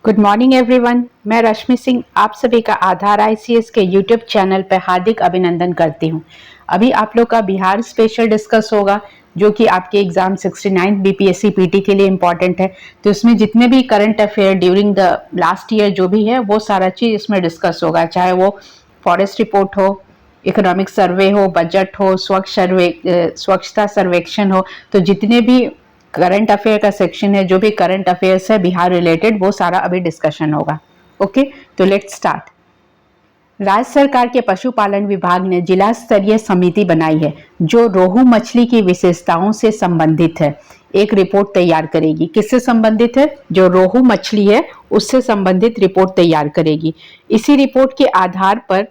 Good morning everyone. मैं रश्मि सिंह आप सभी का आधार आईसीएस के यूट्यूब चैनल पर हार्दिक अभिनंदन करती हूं। अभी आप लोग का बिहार स्पेशल डिस्कस होगा जो कि आपके एग्जाम 69 बीपीएससी पीटी के लिए इम्पॉर्टेंट है। तो इसमें जितने भी current affair during the last year जो भी है वो सारा चीज इसमें डिस्कस होगा, चाहे वो फॉरेस्ट रिपोर्ट हो, इकोनॉमिक सर्वे हो, बजट हो, स्वच्छता सर्वेक्षण हो। तो जितने भी करंट अफेयर का सेक्शन है, जो भी करंट अफेयर्स है बिहार रिलेटेड, वो सारा अभी डिस्कशन होगा। ओके, तो लेट्स स्टार्ट। राज्य सरकार के पशुपालन विभाग ने जिला स्तरीय समिति बनाई है जो रोहू मछली की विशेषताओं से संबंधित है। एक रिपोर्ट तैयार करेगी। किससे संबंधित है? जो रोहू मछली है उससे संबंधित रिपोर्ट तैयार करेगी। इसी रिपोर्ट के आधार पर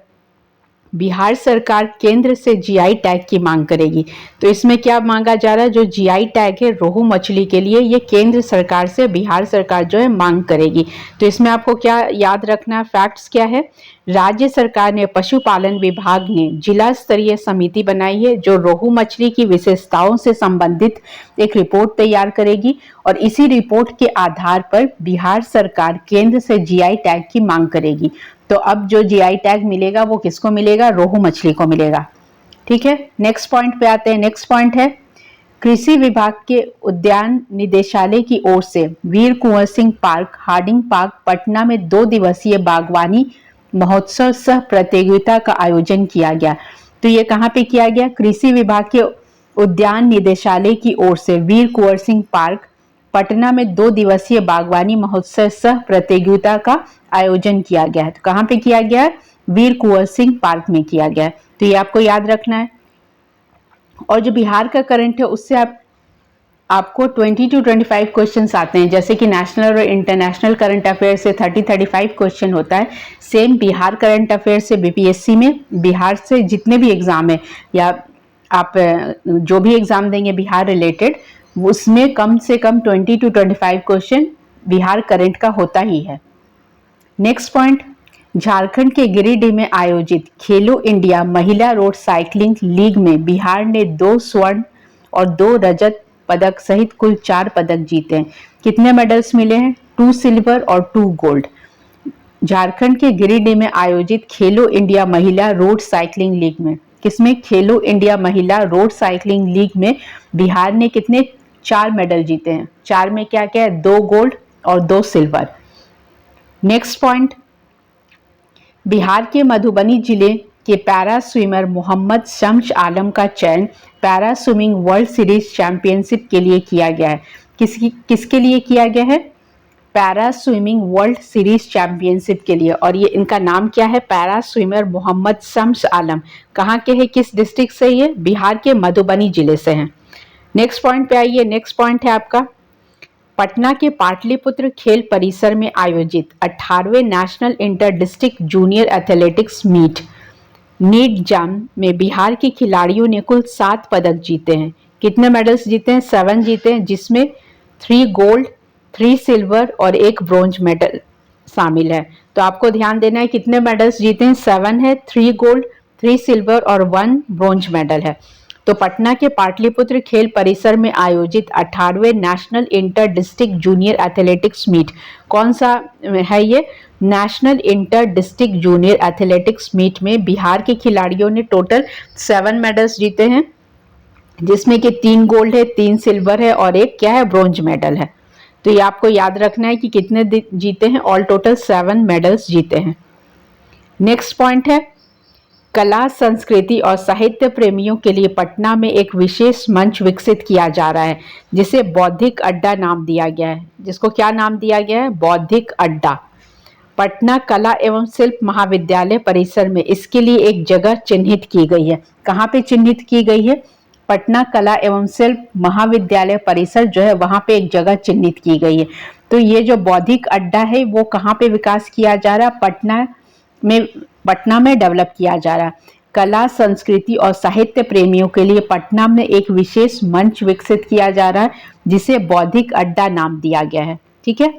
बिहार सरकार केंद्र से जीआई टैग की मांग करेगी। तो इसमें क्या मांगा जा रहा है? जो जीआई टैग है रोहू मछली के लिए, ये केंद्र सरकार से बिहार सरकार जो है मांग करेगी। तो इसमें आपको क्या याद रखना, फैक्ट्स क्या है? राज्य सरकार ने पशुपालन विभाग ने जिला स्तरीय समिति बनाई है जो रोहू मछली की विशेषताओं से संबंधित एक रिपोर्ट तैयार करेगी और इसी रिपोर्ट के आधार पर बिहार सरकार केंद्र से जीआई टैग की मांग करेगी। तो अब जो जीआई टैग मिलेगा वो किसको मिलेगा? रोहू मछली को मिलेगा। ठीक है, नेक्स्ट पॉइंट पे आते हैं। नेक्स्ट पॉइंट है कृषि विभाग के उद्यान निदेशालय की ओर से Veer Kunwar Singh park, Harding park, Patna में 2 दिवसीय बागवानी महोत्सव सह प्रतियोगिता का आयोजन किया गया। तो ये कहाँ पे किया गया? कृषि विभाग के उद्यान निदेशालय की ओर से वीर कुंवर सिंह पार्क, पटना में 2 दिवसीय बागवानी महोत्सव सह प्रतियोगिता का आयोजन किया गया है। तो कहाँ पे किया गया है? वीर कुंवर सिंह पार्क में किया गया है। तो ये आपको याद रखना है। और जो बिहार का करंट है उससे आपको 20 to 25 क्वेश्चंस आते हैं, जैसे कि नेशनल और इंटरनेशनल करंट अफेयर से 30-35 क्वेश्चन होता है। सेम बिहार करंट अफेयर से बीपीएससी में बिहार से जितने भी एग्जाम है या आप जो भी एग्जाम देंगे बिहार रिलेटेड, उसमें कम से कम 20 to 25 क्वेश्चन बिहार करंट का होता ही है। नेक्स्ट पॉइंट, झारखंड के गिरिडीह में आयोजित खेलो इंडिया महिला रोड साइकिलिंग लीग में बिहार ने 2 स्वर्ण और 2 रजत पदक सहित कुल 4 पदक जीते हैं। कितने मेडल्स मिले हैं? 2 सिल्वर और 2 गोल्ड। झारखंड के गिरिडीह में आयोजित खेलो इंडिया महिला रोड साइकिलिंग लीग में, किसमें? खेलो इंडिया महिला रोड साइकिलिंग लीग में बिहार ने कितने? 4 मेडल जीते हैं। 4 में क्या क्या है? 2 गोल्ड और 2 सिल्वर। नेक्स्ट पॉइंट, बिहार के मधुबनी जिले के पैरा स्विमर मोहम्मद शम्स आलम का चयन para swimming world series championship के लिए किया गया है। किसके लिए किया गया है? Para swimming world series championship के लिए। और ये इनका नाम क्या है? पैरा स्विमर मोहम्मद शम्स आलम। कहाँ के हैं? किस डिस्ट्रिक्ट से? ये बिहार के मधुबनी जिले से हैं। नेक्स्ट पॉइंट पे आइए। नेक्स्ट पॉइंट है आपका पटना के पाटलिपुत्र खेल परिसर में आयोजित 18वें national inter district junior athletics meet नीट जाम में बिहार के खिलाड़ियों ने कुल 7 पदक जीते हैं। कितने मेडल्स जीते हैं? 7 जीते हैं, जिसमें 3 गोल्ड, 3 सिल्वर और 1 ब्रॉन्ज मेडल शामिल है। तो आपको ध्यान देना है कितने मेडल्स जीते हैं? 7 है, 3 गोल्ड, 3 सिल्वर और 1 ब्रॉन्ज मेडल है। तो पटना के पाटलिपुत्र खेल परिसर में आयोजित 18वें national inter district junior athletics meet, कौन सा है ये? National inter district junior athletics meet में बिहार के खिलाड़ियों ने टोटल 7 मेडल्स जीते हैं, जिसमें कि 3 गोल्ड है, 3 सिल्वर है और 1 क्या है? ब्रॉन्ज मेडल है। तो ये आपको याद रखना है कि कितने जीते हैं। ऑल टोटल 7 मेडल्स जीते हैं। नेक्स्ट पॉइंट है कला, संस्कृति और साहित्य प्रेमियों के लिए पटना में एक विशेष मंच विकसित किया जा रहा है जिसे बौद्धिक अड्डा नाम दिया गया है। जिसको क्या नाम दिया गया है? बौद्धिक अड्डा। पटना कला एवं शिल्प महाविद्यालय परिसर में इसके लिए एक जगह चिन्हित की गई है। कहाँ पे चिन्हित की गई है? पटना कला एवं शिल्प महाविद्यालय परिसर जो है वहां पे एक जगह चिन्हित की गई है। तो ये जो बौद्धिक अड्डा है वो कहाँ पे विकास किया जा रहा है? पटना में डेवलप किया जा रहा है। कला, संस्कृति और साहित्य प्रेमियों के लिए पटना में एक विशेष मंच विकसित किया जा रहा है जिसे बौद्धिक अड्डा नाम दिया गया है। ठीक है,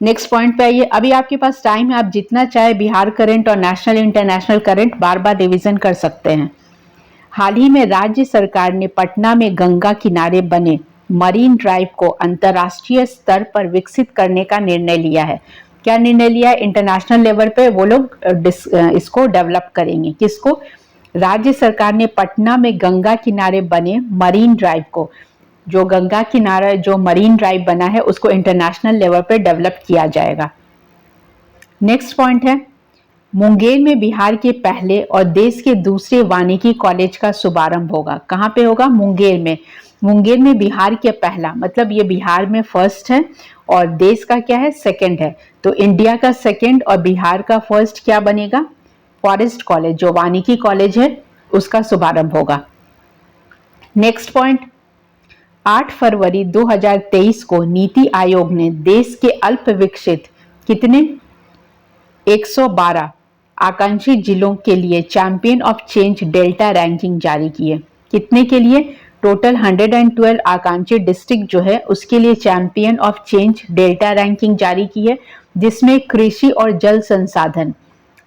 नेक्स्ट पॉइंट पे आइए। अभी आपके पास टाइम है, आप जितना चाहे बिहार करंट और नेशनल इंटरनेशनल करंट बार बार रिवीजन कर सकते हैं। हाल ही में राज्य सरकार ने पटना में गंगा किनारे बने मरीन ड्राइव को अंतर्राष्ट्रीय स्तर पर विकसित करने का निर्णय लिया है। क्या निर्णय लिया है? इंटरनेशनल लेवल पे वो लोग इसको डेवलप करेंगे। किसको? राज्य सरकार ने पटना में गंगा किनारे बने मरीन ड्राइव को, जो गंगा किनारा जो मरीन ड्राइव बना है उसको इंटरनेशनल लेवल पे डेवलप किया जाएगा। नेक्स्ट पॉइंट है, मुंगेर में बिहार के पहले और देश के दूसरे वानिकी कॉलेज का शुभारंभ होगा। कहाँ पे होगा? मुंगेर में। मुंगेर में बिहार के पहला, मतलब ये बिहार में फर्स्ट है और देश का क्या है? सेकंड है। तो इंडिया का सेकंड और बिहार का फर्स्ट क्या बनेगा? फॉरेस्ट कॉलेज, जो वानिकी कॉलेज है उसका शुभारंभ होगा। नेक्स्ट पॉइंट, 8 फरवरी 2023 को नीति आयोग ने देश के अल्प विकसित कितने 112 आकांक्षी जिलों के लिए champion of change delta ranking जारी की है। कितने के लिए? टोटल 112 आकांक्षी डिस्ट्रिक्ट जो है उसके लिए champion of change delta ranking जारी की है, जिसमें कृषि और जल संसाधन,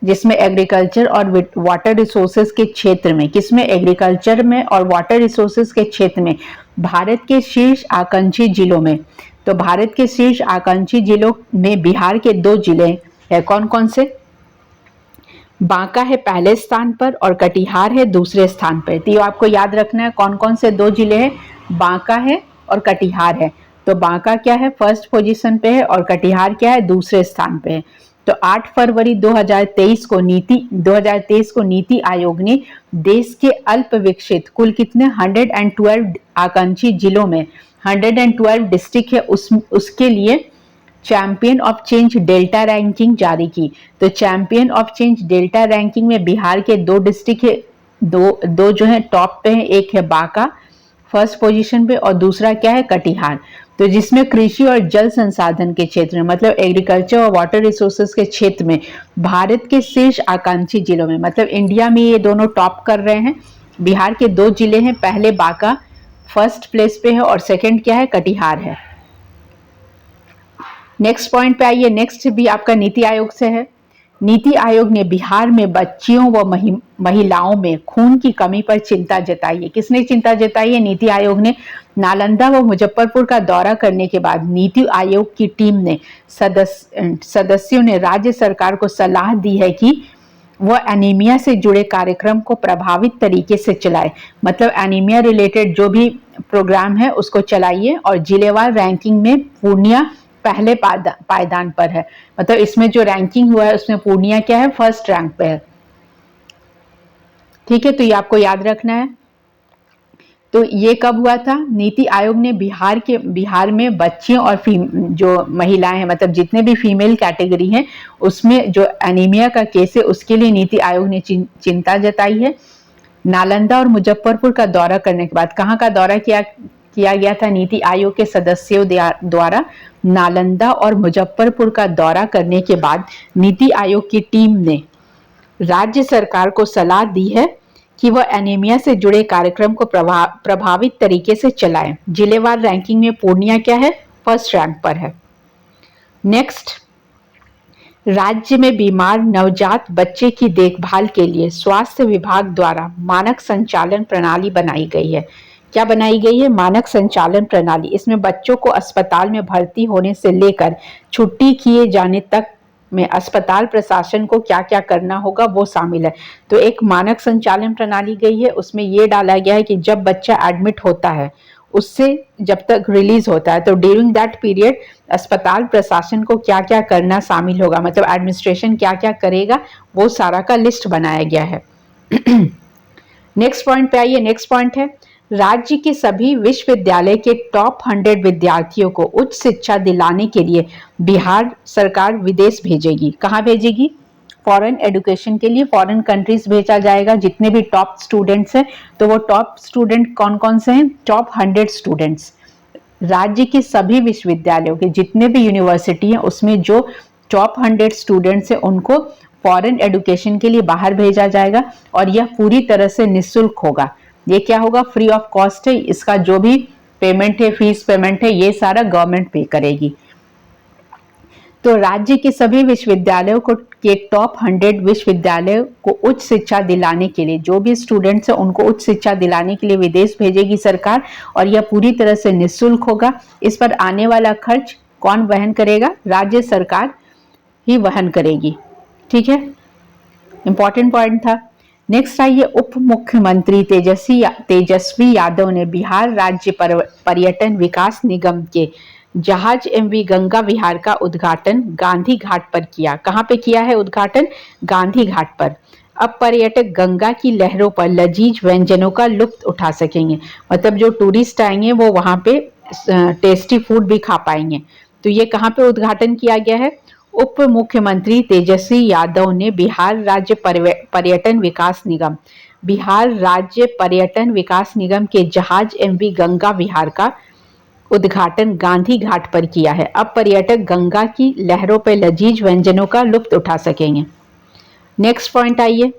जिसमें एग्रीकल्चर और वाटर रिसोर्सेज के क्षेत्र में, किसमें? एग्रीकल्चर में और वाटर रिसोर्सेज के क्षेत्र में भारत के शीर्ष आकांक्षी जिलों में। तो भारत के शीर्ष आकांक्षी जिलों में बिहार के 2 जिले हैं। कौन कौन से? बांका है पहले स्थान पर और कटिहार है दूसरे स्थान पर। तो ये आपको याद रखना है कौन कौन से 2 जिले हैं। बांका है और कटिहार है। तो बांका क्या है? फर्स्ट पोजीशन पे है और कटिहार क्या है? दूसरे स्थान पे है। तो 8 फरवरी 2023 को नीति आयोग ने देश के अल्प विकसित कुल कितने 112 आकांक्षी जिलों में 112 डिस्ट्रिक्ट है उसके लिए champion of change delta ranking जारी की। तो champion of change delta ranking में बिहार के 2 डिस्ट्रिक्ट है, दो जो है टॉप पे है। एक है बांका फर्स्ट पोजीशन पे और दूसरा क्या है? कटिहार। तो जिसमें कृषि और जल संसाधन के क्षेत्र में, मतलब एग्रीकल्चर और वाटर रिसोर्सेज के क्षेत्र में भारत के शीर्ष आकांक्षी जिलों में, मतलब इंडिया में ये दोनों टॉप कर रहे हैं। बिहार के 2 जिले हैं, पहले बांका फर्स्ट प्लेस पे है और सेकंड क्या है? कटिहार है। नेक्स्ट पॉइंट पे आइए। नेक्स्ट भी आपका नीति आयोग से है। नीति आयोग ने बिहार में बच्चियों व महिलाओं में खून की कमी पर चिंता जताई है। किसने चिंता जताई है? नीति आयोग ने। नालंदा व मुजफ्फरपुर का दौरा करने के बाद नीति आयोग की टीम ने सदस्यों ने राज्य सरकार को सलाह दी है कि वह एनीमिया से जुड़े कार्यक्रम को प्रभावित तरीके से चलाए। मतलब एनीमिया रिलेटेड जो भी प्रोग्राम है उसको चलाइए। और जिलेवार रैंकिंग में पूर्णिया पहले पायदान पर है। मतलब इसमें जो रैंकिंग हुआ है उसमें पूर्णिया क्या है? फर्स्ट रैंक पे है। ठीक है, तो ये आपको याद रखना है। तो ये कब हुआ था? नीति आयोग ने बिहार में बच्चियों और जो महिलाएं हैं, मतलब जितने भी फीमेल कैटेगरी हैं उसमें जो एनीमिया का केस है उसके लिए नीति आयोग ने चिंता जताई है। नालंदा और मुजफ्फरपुर का दौरा करने के बाद, कहाँ का दौरा किया गया था नीति आयोग के सदस्यों द्वारा? नालंदा और मुजफ्फरपुर का दौरा करने के बाद नीति आयोग की टीम ने राज्य सरकार को सलाह दी है कि वह एनीमिया से जुड़े कार्यक्रम को प्रभावित तरीके से चलाएं। जिलेवार रैंकिंग में पूर्णिया क्या है? फर्स्ट रैंक पर है। नेक्स्ट, राज्य में बीमार नवजात बच्चे की देखभाल के लिए स्वास्थ्य विभाग द्वारा मानक संचालन प्रणाली बनाई गई है। क्या बनाई गई है? मानक संचालन प्रणाली। इसमें बच्चों को अस्पताल में भर्ती होने से लेकर छुट्टी किए जाने तक में अस्पताल प्रशासन को क्या क्या करना होगा वो शामिल है। तो एक मानक संचालन प्रणाली गई है, उसमें ये डाला गया है कि जब बच्चा एडमिट होता है उससे जब तक रिलीज होता है तो ड्यूरिंग दैट पीरियड अस्पताल प्रशासन को क्या क्या करना शामिल होगा, मतलब एडमिनिस्ट्रेशन क्या क्या करेगा वो सारा का लिस्ट बनाया गया है। नेक्स्ट पॉइंट पे आइए। नेक्स्ट पॉइंट है, राज्य के सभी विश्वविद्यालय के टॉप 100 विद्यार्थियों को उच्च शिक्षा दिलाने के लिए बिहार सरकार विदेश भेजेगी। कहाँ भेजेगी? फॉरेन एजुकेशन के लिए फॉरेन कंट्रीज भेजा जाएगा। जितने भी टॉप स्टूडेंट्स हैं, तो वो टॉप स्टूडेंट कौन कौन से हैं? Top 100 students. राज्य के सभी विश्वविद्यालयों के जितने भी यूनिवर्सिटी हैं उसमें जो टॉप 100 स्टूडेंट्स हैं उनको फॉरेन एजुकेशन के लिए बाहर भेजा जाएगा और यह पूरी तरह से निःशुल्क होगा। ये क्या होगा? फ्री ऑफ कॉस्ट है। इसका जो भी पेमेंट है, फीस पेमेंट है, ये सारा गवर्नमेंट पे करेगी। तो राज्य के सभी विश्वविद्यालयों को के टॉप 100 विश्वविद्यालयों को उच्च शिक्षा दिलाने के लिए, जो भी स्टूडेंट्स हैं उनको उच्च शिक्षा दिलाने के लिए विदेश भेजेगी सरकार, और यह पूरी तरह से निःशुल्क होगा। इस पर आने वाला खर्च कौन वहन करेगा? राज्य सरकार ही वहन करेगी। ठीक है, इंपॉर्टेंट पॉइंट था। नेक्स्ट आइए, उप मुख्यमंत्री तेजस्वी यादव ने बिहार राज्य पर्यटन विकास निगम के जहाज एमवी गंगा विहार का उद्घाटन गांधी घाट पर किया। कहाँ पे किया है उद्घाटन? गांधी घाट पर। अब पर्यटक गंगा की लहरों पर लजीज व्यंजनों का लुत्फ उठा सकेंगे। मतलब जो टूरिस्ट आएंगे वो वहां पे टेस्टी फूड भी खा पाएंगे। तो ये कहाँ पे उद्घाटन किया गया है? उप मुख्यमंत्री तेजस्वी यादव ने बिहार राज्य पर्यटन विकास निगम के जहाज एमवी गंगा विहार का उद्घाटन गांधी घाट पर किया है। अब पर्यटक गंगा की लहरों पर लजीज व्यंजनों का लुत्फ उठा सकेंगे। नेक्स्ट पॉइंट आइए,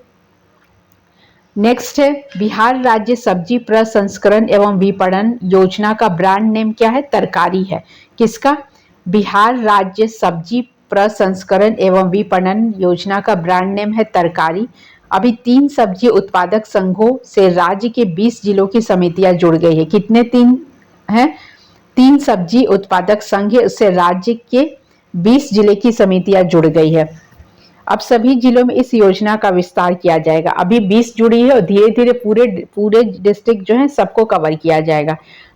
नेक्स्ट है बिहार राज्य सब्जी प्रसंस्करण एवं विपणन योजना का ब्रांड नेम क्या है? तरकारी है। किसका? बिहार राज्य सब्जी प्रसंस्करण एवं विपणन योजना का ब्रांड नेम है तरकारी। अभी 3 सब्जी उत्पादक संघों से राज्य के 20 जिलों की समितियां जुड़ गई है। कितने 3 हैं? 3 सब्जी उत्पादक संघ है, उससे राज्य के 20 जिले की समितियां जुड़ गई है। अब सभी जिलों में इस योजना का विस्तार किया जाएगा। अभी 20 जुड़ी है और धीरे धीरे पूरे डिस्ट्रिक्ट जो है सबको कवर किया जाएगा।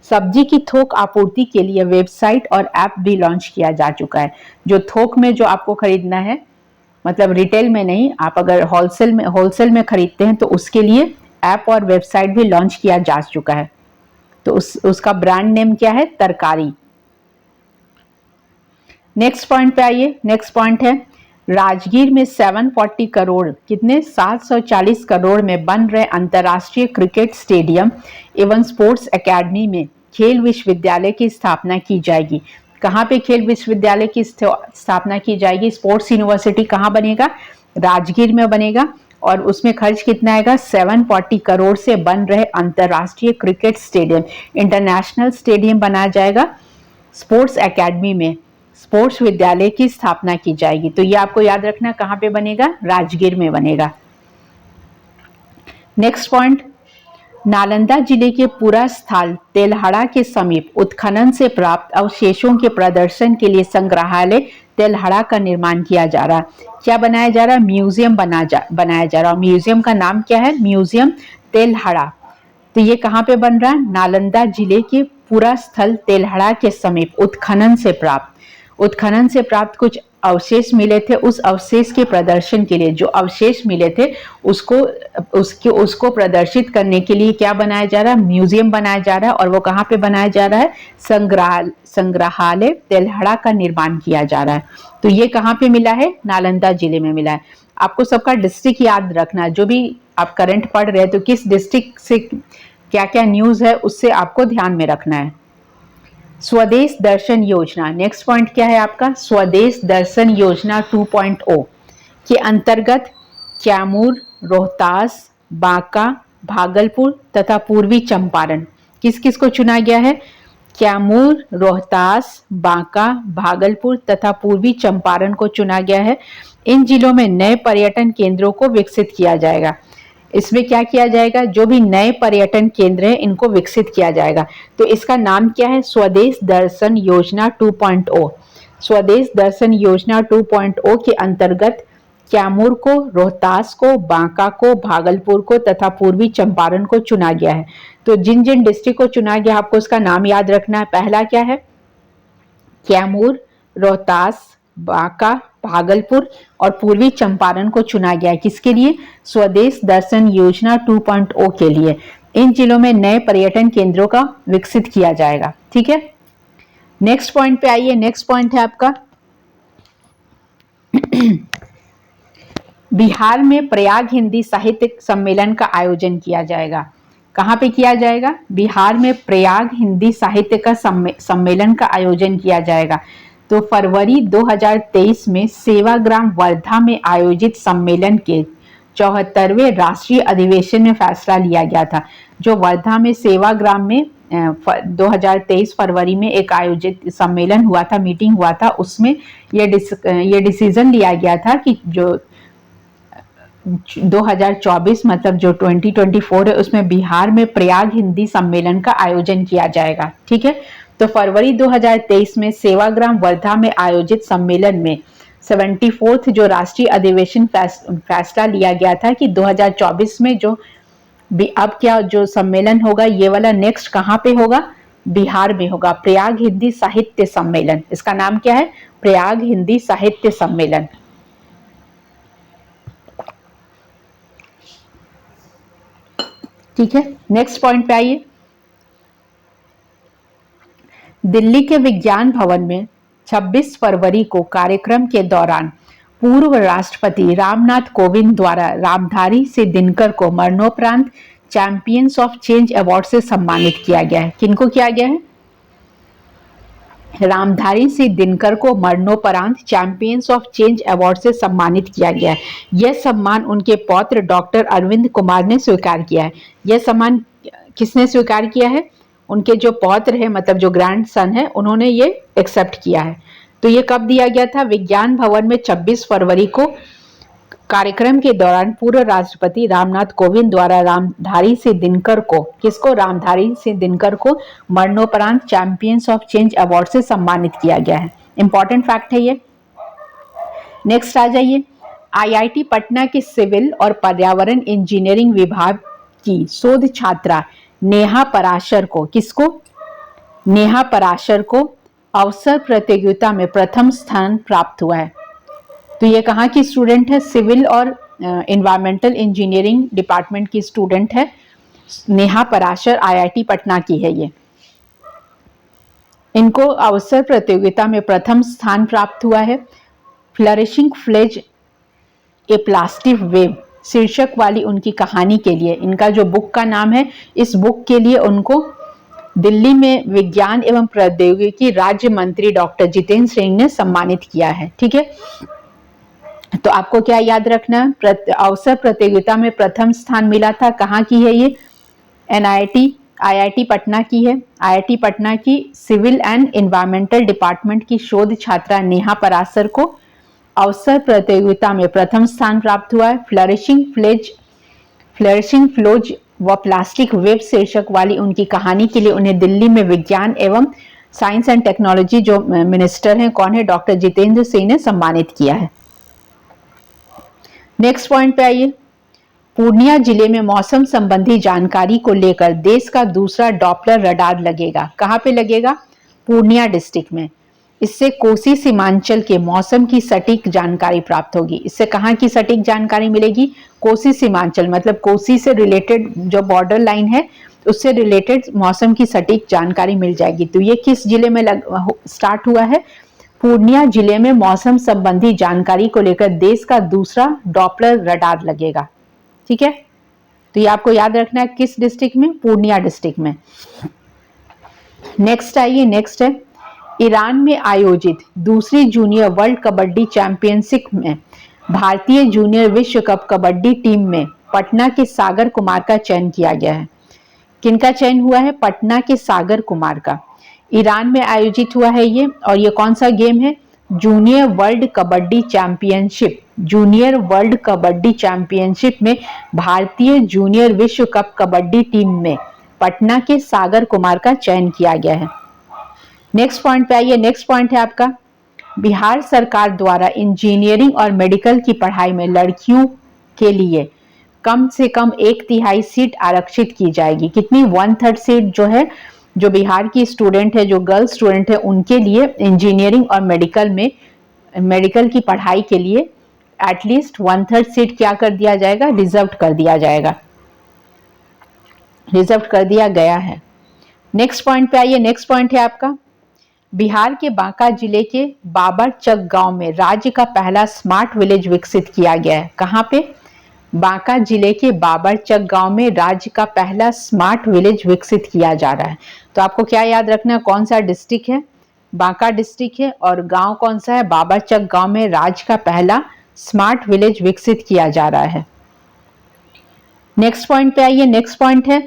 सब्जी की थोक आपूर्ति के लिए वेबसाइट और ऐप भी लॉन्च किया जा चुका है। जो थोक में जो आपको खरीदना है, मतलब रिटेल में नहीं, आप अगर होलसेल में खरीदते हैं तो उसके लिए ऐप और वेबसाइट भी लॉन्च किया जा चुका है। तो उसका ब्रांड नेम क्या है? तरकारी। नेक्स्ट पॉइंट पे आइए। नेक्स्ट पॉइंट है राजगीर में 740 करोड़, कितने? 740 करोड़ में बन रहे अंतर्राष्ट्रीय क्रिकेट स्टेडियम एवं स्पोर्ट्स एकेडमी में खेल विश्वविद्यालय की स्थापना की जाएगी। कहाँ पे खेल विश्वविद्यालय की स्थापना की जाएगी? स्पोर्ट्स यूनिवर्सिटी कहाँ बनेगा? राजगीर में बनेगा। और उसमें खर्च कितना आएगा? 740 करोड़ से बन रहे अंतर्राष्ट्रीय क्रिकेट स्टेडियम, इंटरनेशनल स्टेडियम बनाया जाएगा। स्पोर्ट्स एकेडमी में स्पोर्ट्स विद्यालय की स्थापना की जाएगी। तो ये आपको याद रखना, कहाँ पे बनेगा? राजगीर में बनेगा। नेक्स्ट पॉइंट, नालंदा जिले के पुरा स्थल तेल्हाड़ा के समीप उत्खनन से प्राप्त अवशेषों के प्रदर्शन के लिए संग्रहालय तेल्हाड़ा का निर्माण किया जा रहा। क्या बनाया जा रहा? म्यूजियम बनाया जा रहा। म्यूजियम का नाम क्या है? म्यूजियम तेल्हाड़ा। तो ये कहाँ पे बन रहा है? नालंदा जिले के पुरा स्थल तेल्हाड़ा के समीप उत्खनन से प्राप्त कुछ अवशेष मिले थे। उस अवशेष के प्रदर्शन के लिए, जो अवशेष मिले थे उसको प्रदर्शित करने के लिए क्या बनाया जा रहा है? म्यूजियम बनाया जा रहा है। और वो कहाँ पे बनाया जा रहा है? संग्रहालय तेल्हाड़ा का निर्माण किया जा रहा है। तो ये कहाँ पे मिला है? नालंदा जिले में मिला है। आपको सबका डिस्ट्रिक्ट याद रखना, जो भी आप करंट पढ़ रहे हैं तो किस डिस्ट्रिक्ट से क्या क्या न्यूज है उससे आपको ध्यान में रखना है। स्वदेश दर्शन योजना, नेक्स्ट पॉइंट क्या है आपका? स्वदेश दर्शन योजना 2.0 के अंतर्गत कैमूर, रोहतास, बांका, भागलपुर तथा पूर्वी चंपारण, किस किस को चुना गया है? कैमूर, रोहतास, बांका, भागलपुर तथा पूर्वी चंपारण को चुना गया है। इन जिलों में नए पर्यटन केंद्रों को विकसित किया जाएगा। इसमें क्या किया जाएगा? जो भी नए पर्यटन केंद्र हैं इनको विकसित किया जाएगा। तो इसका नाम क्या है? स्वदेश दर्शन योजना 2.0। स्वदेश दर्शन योजना 2.0 के अंतर्गत कैमूर को, रोहतास को, बांका को, भागलपुर को तथा पूर्वी चंपारण को चुना गया है। तो जिन जिन डिस्ट्रिक्ट को चुना गया आपको उसका नाम याद रखना है। पहला क्या है? कैमूर, रोहतास, बांका, भागलपुर और पूर्वी चंपारण को चुना गया है। किसके लिए? स्वदेश दर्शन योजना 2.0 के लिए। इन जिलों में नए पर्यटन केंद्रों का विकसित किया जाएगा। ठीक है, नेक्स्ट पॉइंट पे आइए। नेक्स्ट पॉइंट है आपका बिहार में प्रयाग हिंदी साहित्य सम्मेलन का आयोजन किया जाएगा। कहाँ पे किया जाएगा? बिहार में प्रयाग हिंदी साहित्य का सम्मेलन का आयोजन किया जाएगा। तो फरवरी 2023 में सेवाग्राम वर्धा में आयोजित सम्मेलन के 74वें राष्ट्रीय अधिवेशन में फैसला लिया गया था। जो वर्धा में सेवाग्राम में 2023 फरवरी में एक आयोजित सम्मेलन हुआ था, मीटिंग हुआ था, उसमें ये डिसीजन लिया गया था कि जो 2024 मतलब जो 2024 है उसमें बिहार में प्रयाग हिंदी सम्मेलन का आयोजन किया जाएगा। ठीक है, तो फरवरी 2023 में सेवाग्राम वर्धा में आयोजित सम्मेलन में 74th जो राष्ट्रीय अधिवेशन फैसला लिया गया था कि 2024 में जो अब क्या जो सम्मेलन होगा ये वाला नेक्स्ट कहाँ पे होगा, बिहार में होगा, प्रयाग हिंदी साहित्य सम्मेलन। इसका नाम क्या है, प्रयाग हिंदी साहित्य सम्मेलन। ठीक है, नेक्स्ट पॉइंट पे आइए। दिल्ली के विज्ञान भवन में 26 फरवरी को कार्यक्रम के दौरान पूर्व राष्ट्रपति रामनाथ कोविंद द्वारा रामधारी सिंह दिनकर को मरणोपरांत चैंपियंस ऑफ चेंज अवार्ड से सम्मानित किया गया है। किनको किया गया है, रामधारी सिंह दिनकर को मरणोपरांत चैंपियंस ऑफ चेंज अवार्ड से सम्मानित किया गया है। यह सम्मान उनके पौत्र डॉक्टर अरविंद कुमार ने स्वीकार किया है। यह सम्मान किसने स्वीकार किया है, उनके जो पौत्र है मतलब जो ग्रैंड सन है उन्होंने ये एक्सेप्ट किया है। तो ये कब दिया गया था, विज्ञान भवन में 26 फरवरी को कार्यक्रम के दौरान पूर्व राष्ट्रपति रामनाथ कोविंद द्वारा रामधारी सिंह दिनकर को, किसको, रामधारी सिंह दिनकर को मरणोपरांत चैंपियंस ऑफ चेंज अवार्ड से सम्मानित किया गया है। इंपॉर्टेंट फैक्ट है ये। नेक्स्ट आ जाइए। आईआईटी पटना के सिविल और पर्यावरण इंजीनियरिंग विभाग की शोध छात्रा नेहा पराशर को, किसको, नेहा पराशर को अवसर प्रतियोगिता में प्रथम स्थान प्राप्त हुआ है। तो ये कहाँ की स्टूडेंट है, सिविल और एनवायरमेंटल इंजीनियरिंग डिपार्टमेंट की स्टूडेंट है नेहा पराशर, आईआईटी पटना की है ये। इनको अवसर प्रतियोगिता में प्रथम स्थान प्राप्त हुआ है। फ्लरिशिंग फ्लेज ए प्लास्टिक वेव शीर्षक वाली उनकी कहानी के लिए, इनका जो बुक का नाम है, इस बुक के लिए उनको दिल्ली में विज्ञान एवं प्रौद्योगिकी राज्य मंत्री डॉक्टर जितेंद्र सिंह ने सम्मानित किया है। ठीक है, तो आपको क्या याद रखना, अवसर प्रतियोगिता में प्रथम स्थान मिला था, कहाँ की है ये, आईआईटी पटना की है। आईआईटी पटना की सिविल एंड एनवायरमेंटल डिपार्टमेंट की शोध छात्रा नेहा पराशर को अवसर प्रतियोगिता में प्रथम स्थान प्राप्त हुआ है। फ्लरिशिंग फ्लोज व प्लास्टिक वेब शीर्षक वाली उनकी कहानी के लिए उन्हें दिल्ली में विज्ञान एवं साइंस एंड टेक्नोलॉजी जो मिनिस्टर हैं, कौन है, डॉक्टर जितेंद्र सिंह ने सम्मानित किया है। नेक्स्ट पॉइंट पे आइए। पूर्णिया जिले में मौसम संबंधी जानकारी को लेकर देश का दूसरा डॉपलर रडार लगेगा। कहाँ पे लगेगा, पूर्णिया डिस्ट्रिक्ट में। इससे कोसी सीमांचल के मौसम की सटीक जानकारी प्राप्त होगी। इससे कहाँ की सटीक जानकारी मिलेगी, कोसी सीमांचल मतलब कोसी से रिलेटेड जो बॉर्डर लाइन है उससे रिलेटेड मौसम की सटीक जानकारी मिल जाएगी। तो ये किस जिले में स्टार्ट हुआ है, पूर्णिया जिले में मौसम संबंधी जानकारी को लेकर देश का दूसरा डॉपलर रडार लगेगा। ठीक है, तो ये आपको याद रखना है, किस डिस्ट्रिक्ट में, पूर्णिया डिस्ट्रिक्ट में। नेक्स्ट आइए, नेक्स्ट है ईरान में आयोजित दूसरी जूनियर वर्ल्ड कबड्डी चैंपियनशिप में भारतीय जूनियर विश्व कप कबड्डी टीम में पटना के सागर कुमार का चयन किया गया है। किनका चयन हुआ है, पटना के सागर कुमार का। ईरान में आयोजित हुआ है ये, और ये कौन सा गेम है, junior world kabaddi championship. Junior world kabaddi championship में भारतीय जूनियर विश्व कप कबड्डी टीम में पटना के सागर कुमार का चयन किया गया है। नेक्स्ट पॉइंट पे आइए। नेक्स्ट पॉइंट है आपका, बिहार सरकार द्वारा इंजीनियरिंग और मेडिकल की पढ़ाई में लड़कियों के लिए कम से कम 1/3 सीट आरक्षित की जाएगी। कितनी, 1/3 सीट जो है, जो बिहार की स्टूडेंट है, जो गर्ल स्टूडेंट है, उनके लिए इंजीनियरिंग और मेडिकल की पढ़ाई के लिए एटलीस्ट 1/3 सीट क्या कर दिया जाएगा, रिजर्व कर दिया जाएगा, रिजर्व कर दिया गया है। नेक्स्ट पॉइंट पे आइए। नेक्स्ट पॉइंट है आपका, बिहार के बांका जिले के बाबरचक गांव में राज्य का पहला स्मार्ट विलेज विकसित किया गया है। कहाँ पे, बांका जिले के बाबरचक गांव में राज्य का पहला स्मार्ट विलेज विकसित किया जा रहा है। तो आपको क्या याद रखना है, कौन सा डिस्ट्रिक्ट है, बांका डिस्ट्रिक्ट है, और गांव कौन सा है, बाबरचक गांव में राज्य का पहला स्मार्ट विलेज विकसित किया जा रहा है। नेक्स्ट पॉइंट पे आइए। नेक्स्ट पॉइंट है,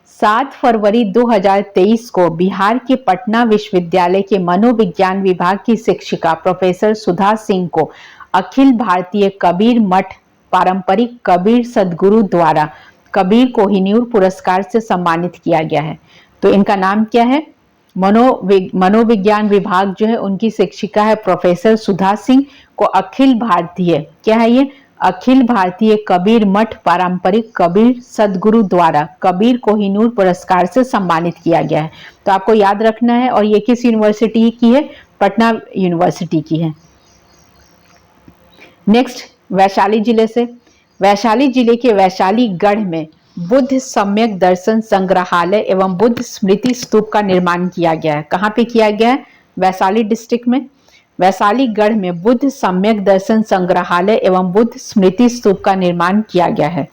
7 फरवरी 2023 को बिहार के पटना विश्वविद्यालय के मनोविज्ञान विभाग की शिक्षिका प्रोफेसर सुधा सिंह को अखिल भारतीय कबीर मठ पारंपरिक कबीर सद्गुरु द्वारा कबीर कोहिनूर पुरस्कार से सम्मानित किया गया है। तो इनका नाम क्या है? मनोविज्ञान विभाग जो है उनकी शिक्षिका है प्रोफेसर सुधा सिंह को अखिल भारतीय, क्या है ये? अखिल भारतीय कबीर मठ पारंपरिक कबीर सद्गुरु द्वारा कबीर कोहिनूर पुरस्कार से सम्मानित किया गया है। तो आपको याद रखना है। और ये किस यूनिवर्सिटी की है? पटना यूनिवर्सिटी की है। नेक्स्ट, वैशाली जिले से। वैशाली जिले के वैशाली गढ़ में बुद्ध सम्यक दर्शन संग्रहालय एवं बुद्ध स्मृति स्तूप का निर्माण किया गया है। कहाँ पे किया गया है? वैशाली डिस्ट्रिक्ट में वैशाली गढ़ में बुद्ध सम्यक दर्शन संग्रहालय एवं बुद्ध स्मृति स्तूप का निर्माण किया गया है।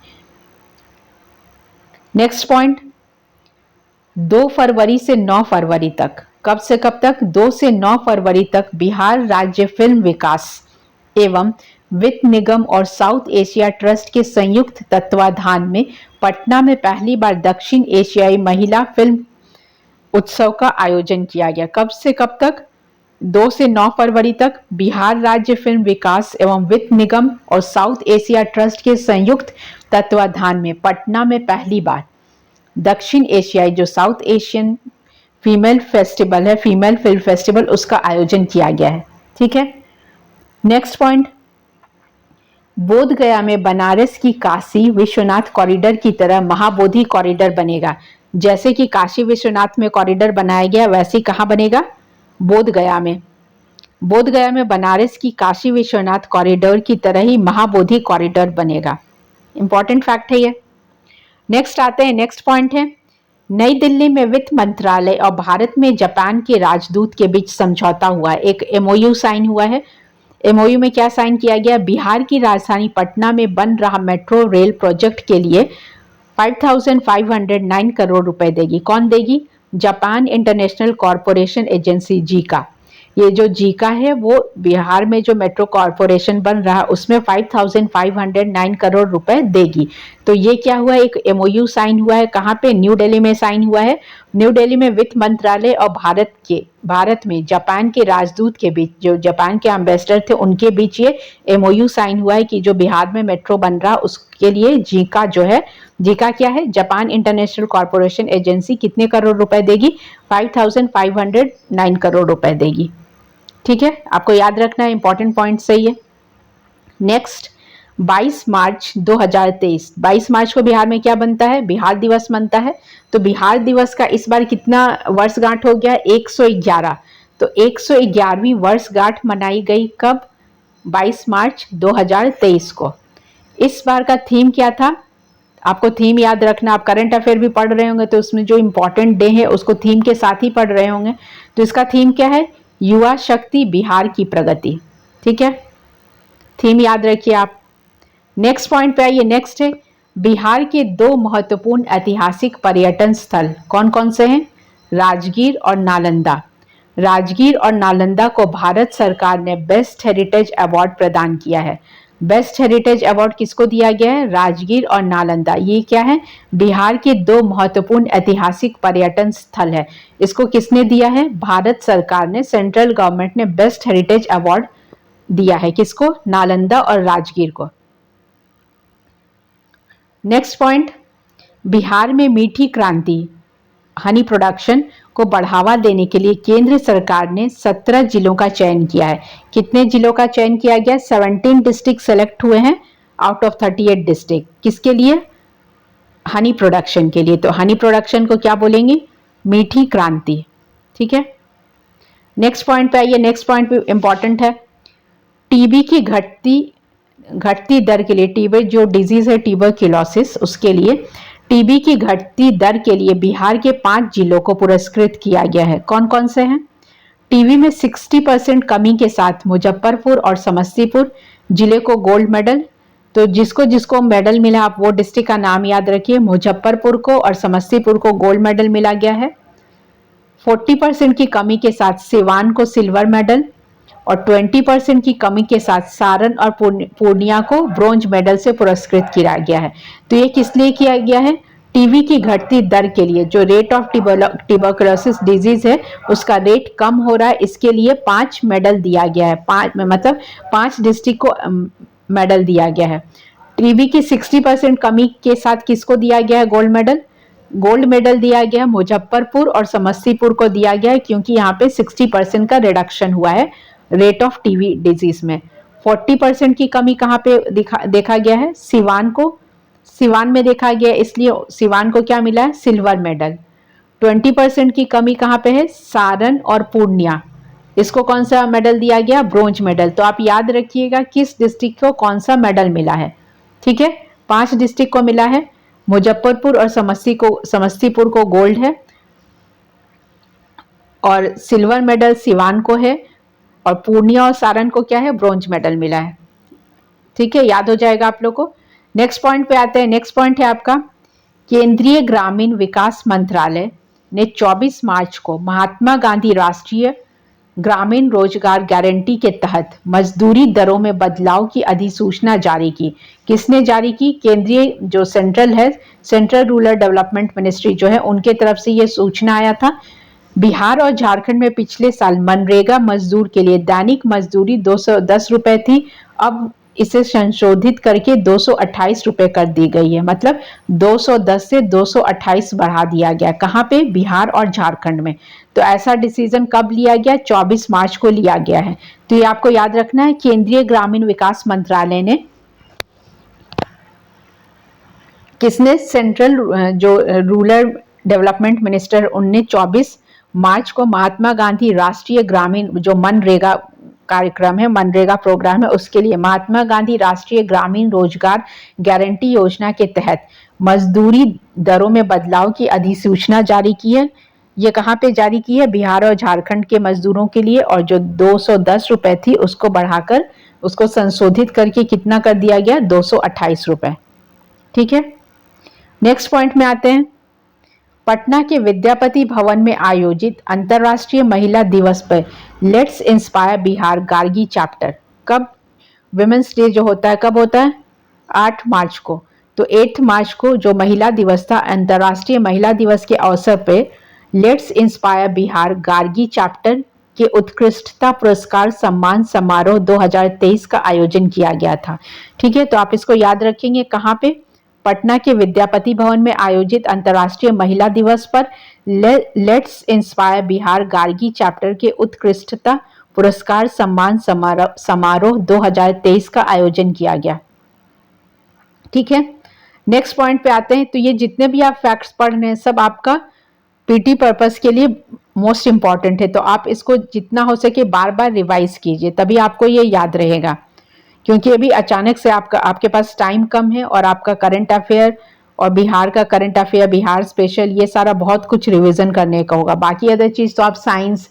नेक्स्ट पॉइंट, 2 फरवरी से 9 फरवरी तक, कब से कब तक? 2 से 9 फरवरी तक बिहार राज्य फिल्म विकास एवं वित्त निगम और साउथ एशिया ट्रस्ट के संयुक्त तत्वाधान में पटना में पहली बार दक्षिण एशियाई महिला फिल्म उत्सव का आयोजन किया गया। कब से कब तक? 2 से 9 फरवरी तक बिहार राज्य फिल्म विकास एवं वित्त निगम और साउथ एशिया ट्रस्ट के संयुक्त तत्वाधान में पटना में पहली बार दक्षिण एशियाई जो साउथ एशियन फीमेल फेस्टिवल है, फीमेल फिल्म फेस्टिवल, उसका आयोजन किया गया है। ठीक है। नेक्स्ट पॉइंट, बोध गया में बनारस की काशी विश्वनाथ कॉरिडोर की तरह महाबोधि कॉरिडोर बनेगा। जैसे कि काशी विश्वनाथ में कॉरिडोर बनाया गया वैसे ही कहाँ बनेगा? बोध गया में। बोध गया में बनारस की काशी विश्वनाथ कॉरिडोर की तरह ही महाबोधि कॉरिडोर बनेगा। इंपॉर्टेंट फैक्ट है ये। नेक्स्ट आते हैं, नेक्स्ट पॉइंट है, नई दिल्ली में वित्त मंत्रालय और भारत में जापान के राजदूत के बीच समझौता हुआ है। एक एमओयू साइन हुआ है। एमओयू में क्या साइन किया गया? बिहार की राजधानी पटना में बन रहा मेट्रो रेल प्रोजेक्ट के लिए 5,509 करोड़ रुपए देगी। कौन देगी? Japan international corporation agency, Zika. ये जो जीका है वो बिहार में जो मेट्रो कॉरपोरेशन बन रहा है उसमें 5,509 करोड़ रुपए देगी। तो ये क्या हुआ? एक एमओयू साइन हुआ है। कहाँ पे? न्यू दिल्ली में साइन हुआ है। न्यू दिल्ली में वित्त मंत्रालय और भारत में जापान के राजदूत के बीच, जो जापान के एम्बेसडर थे उनके बीच ये एमओयू साइन हुआ है कि जो बिहार में मेट्रो बन रहा उसके लिए जीका जो है, जीका क्या है? जापान इंटरनेशनल कॉरपोरेशन एजेंसी कितने करोड़ रुपए देगी? 5,509 करोड़ रुपए देगी। ठीक है, आपको याद रखना है, इंपॉर्टेंट पॉइंट सही है। नेक्स्ट, 22 मार्च 2023, 22 मार्च को बिहार में क्या बनता है? बिहार दिवस बनता है। तो बिहार दिवस का इस बार कितना वर्षगांठ हो गया? 111। तो 111वीं वर्षगांठ मनाई गई कब? 22 मार्च 2023 को। इस बार का थीम क्या था? आपको थीम याद रखना। आप करंट अफेयर भी पढ़ रहे होंगे तो उसमें जो इंपॉर्टेंट डे है उसको थीम के साथ ही पढ़ रहे होंगे। तो इसका थीम क्या है? युवा शक्ति बिहार की प्रगति। ठीक है, थीम याद रखिए आप। नेक्स्ट पॉइंट पे आइए। नेक्स्ट है, बिहार के 2 महत्वपूर्ण ऐतिहासिक पर्यटन स्थल कौन कौन से हैं? राजगीर और नालंदा। राजगीर और नालंदा को भारत सरकार ने बेस्ट हेरिटेज अवार्ड प्रदान किया है। बेस्ट हेरिटेज अवार्ड किसको दिया गया है? राजगीर और नालंदा। ये क्या है? बिहार के 2 महत्वपूर्ण ऐतिहासिक पर्यटन स्थल है। इसको किसने दिया है? भारत सरकार ने, सेंट्रल गवर्नमेंट ने बेस्ट हेरिटेज अवार्ड दिया है। किसको? नालंदा और राजगीर को। नेक्स्ट पॉइंट, बिहार में मीठी क्रांति हनी प्रोडक्शन को बढ़ावा देने के लिए केंद्र सरकार ने 17 जिलों का चयन किया है। कितने जिलों का चयन किया गया? 17 डिस्ट्रिक्ट सेलेक्ट हुए हैं आउट ऑफ 38 डिस्ट्रिक्ट। किसके लिए? हनी प्रोडक्शन के लिए। तो हनी प्रोडक्शन को क्या बोलेंगे? मीठी क्रांति। ठीक है, नेक्स्ट पॉइंट पे आइए। नेक्स्ट पॉइंट भी इंपॉर्टेंट है, टीबी की घटती दर के लिए, टीबी जो डिजीज है ट्यूबरक्लोसिस, उसके लिए टीबी की घटती दर के लिए बिहार के 5 जिलों को पुरस्कृत किया गया है। कौन कौन से हैं? टीबी में 60% कमी के साथ मुजफ्फरपुर और समस्तीपुर जिले को गोल्ड मेडल। तो जिसको जिसको मेडल मिला आप वो डिस्ट्रिक्ट का नाम याद रखिए। मुजफ्फरपुर को और समस्तीपुर को गोल्ड मेडल मिला गया है। 40% की कमी के साथ सिवान को सिल्वर मेडल और 20% की कमी के साथ सारण और पूर्णिया को ब्रोंज मेडल से पुरस्कृत किया गया है। तो ये किस लिए किया गया है? टीबी की घटती दर के लिए जो रेट ऑफ ट्यूबरकुलोसिस डिजीज है उसका रेट कम हो रहा है, इसके लिए 5 मेडल दिया गया है। 5 मतलब 5 डिस्ट्रिक्ट को मेडल दिया गया है। टीबी की 60% कमी के साथ किसको दिया गया है गोल्ड मेडल? गोल्ड मेडल दिया गया मुजफ्फरपुर और समस्तीपुर को दिया गया है, क्योंकि यहाँ पे 60% का रिडक्शन हुआ है रेट ऑफ टीबी डिजीज में। 40% की कमी कहाँ पे देखा गया है? सिवान को, सिवान में देखा गया, इसलिए सिवान को क्या मिला है? Silver medal. 20% की कमी कहाँ पे है? सारण और पूर्णिया, इसको कौन सा मेडल दिया गया? Bronze medal. तो आप याद रखिएगा किस डिस्ट्रिक्ट को कौन सा मेडल मिला है। ठीक है, 5 डिस्ट्रिक्ट को मिला है, मुजफ्फरपुर और समस्तीपुर को गोल्ड है, और सिल्वर मेडल सिवान को है, और पूर्णिया और सारण को क्या है? ब्रोंज मेडल मिला है। ठीक है, याद हो जाएगा आप लोग को। नेक्स्ट पॉइंट पे आते हैं। नेक्स्ट पॉइंट है आपका, केंद्रीय ग्रामीण विकास मंत्रालय ने 24 मार्च को महात्मा गांधी राष्ट्रीय ग्रामीण रोजगार गारंटी के तहत मजदूरी दरों में बदलाव की अधिसूचना जारी की। किसने जारी की? केंद्रीय जो सेंट्रल है, सेंट्रल रूरल डेवलपमेंट मिनिस्ट्री जो है, उनके तरफ से ये सूचना आया था। बिहार और झारखंड में पिछले साल मनरेगा मजदूर के लिए दैनिक मजदूरी 210 रुपए थी, अब इसे संशोधित करके 228 रुपए कर दी गई है। मतलब 210 से 228 बढ़ा दिया गया। कहाँ पे? बिहार और झारखंड में। तो ऐसा डिसीजन कब लिया गया? 24 मार्च को लिया गया है। तो ये आपको याद रखना है, केंद्रीय ग्रामीण विकास मंत्रालय ने, किसने? सेंट्रल जो रूरल डेवलपमेंट मिनिस्टर, उनने 24 मार्च को महात्मा गांधी राष्ट्रीय ग्रामीण जो मनरेगा कार्यक्रम है, मनरेगा प्रोग्राम है, उसके लिए महात्मा गांधी राष्ट्रीय ग्रामीण रोजगार गारंटी योजना के तहत मजदूरी दरों में बदलाव की अधिसूचना जारी की है। ये कहाँ पे जारी की है? बिहार और झारखंड के मजदूरों के लिए, और जो 210 रुपए थी उसको बढ़ाकर, उसको संशोधित करके कितना कर दिया गया? 228 रुपए। ठीक है, नेक्स्ट पॉइंट में आते हैं। पटना के विद्यापति भवन में आयोजित अंतर्राष्ट्रीय महिला दिवस पर let's inspire Bihar Gargi chapter, कब विमेंस डे जो होता है कब होता है? 8 मार्च को। तो 8 मार्च को जो महिला दिवस था, अंतर्राष्ट्रीय महिला दिवस के अवसर पे let's inspire Bihar Gargi chapter के उत्कृष्टता पुरस्कार सम्मान समारोह 2023 का आयोजन किया गया था। ठीक है, तो आप इसको याद रखेंगे कहाँ पे? पटना के विद्यापति भवन में आयोजित अंतर्राष्ट्रीय महिला दिवस पर let's inspire Bihar Gargi chapter के उत्कृष्टता पुरस्कार सम्मान समारोह 2023 का आयोजन किया गया। ठीक है, नेक्स्ट पॉइंट पे आते हैं। तो ये जितने भी आप फैक्ट्स पढ़ रहे हैं सब आपका पीटी पर्पस के लिए मोस्ट इंपॉर्टेंट है, तो आप इसको जितना हो सके बार बार रिवाइज कीजिए, तभी आपको ये याद रहेगा। क्योंकि अभी अचानक से आपके पास टाइम कम है, और आपका करंट अफेयर और बिहार का करंट अफेयर, बिहार स्पेशल, ये सारा बहुत कुछ रिवीजन करने का होगा। बाकी अदर चीज़ तो आप साइंस,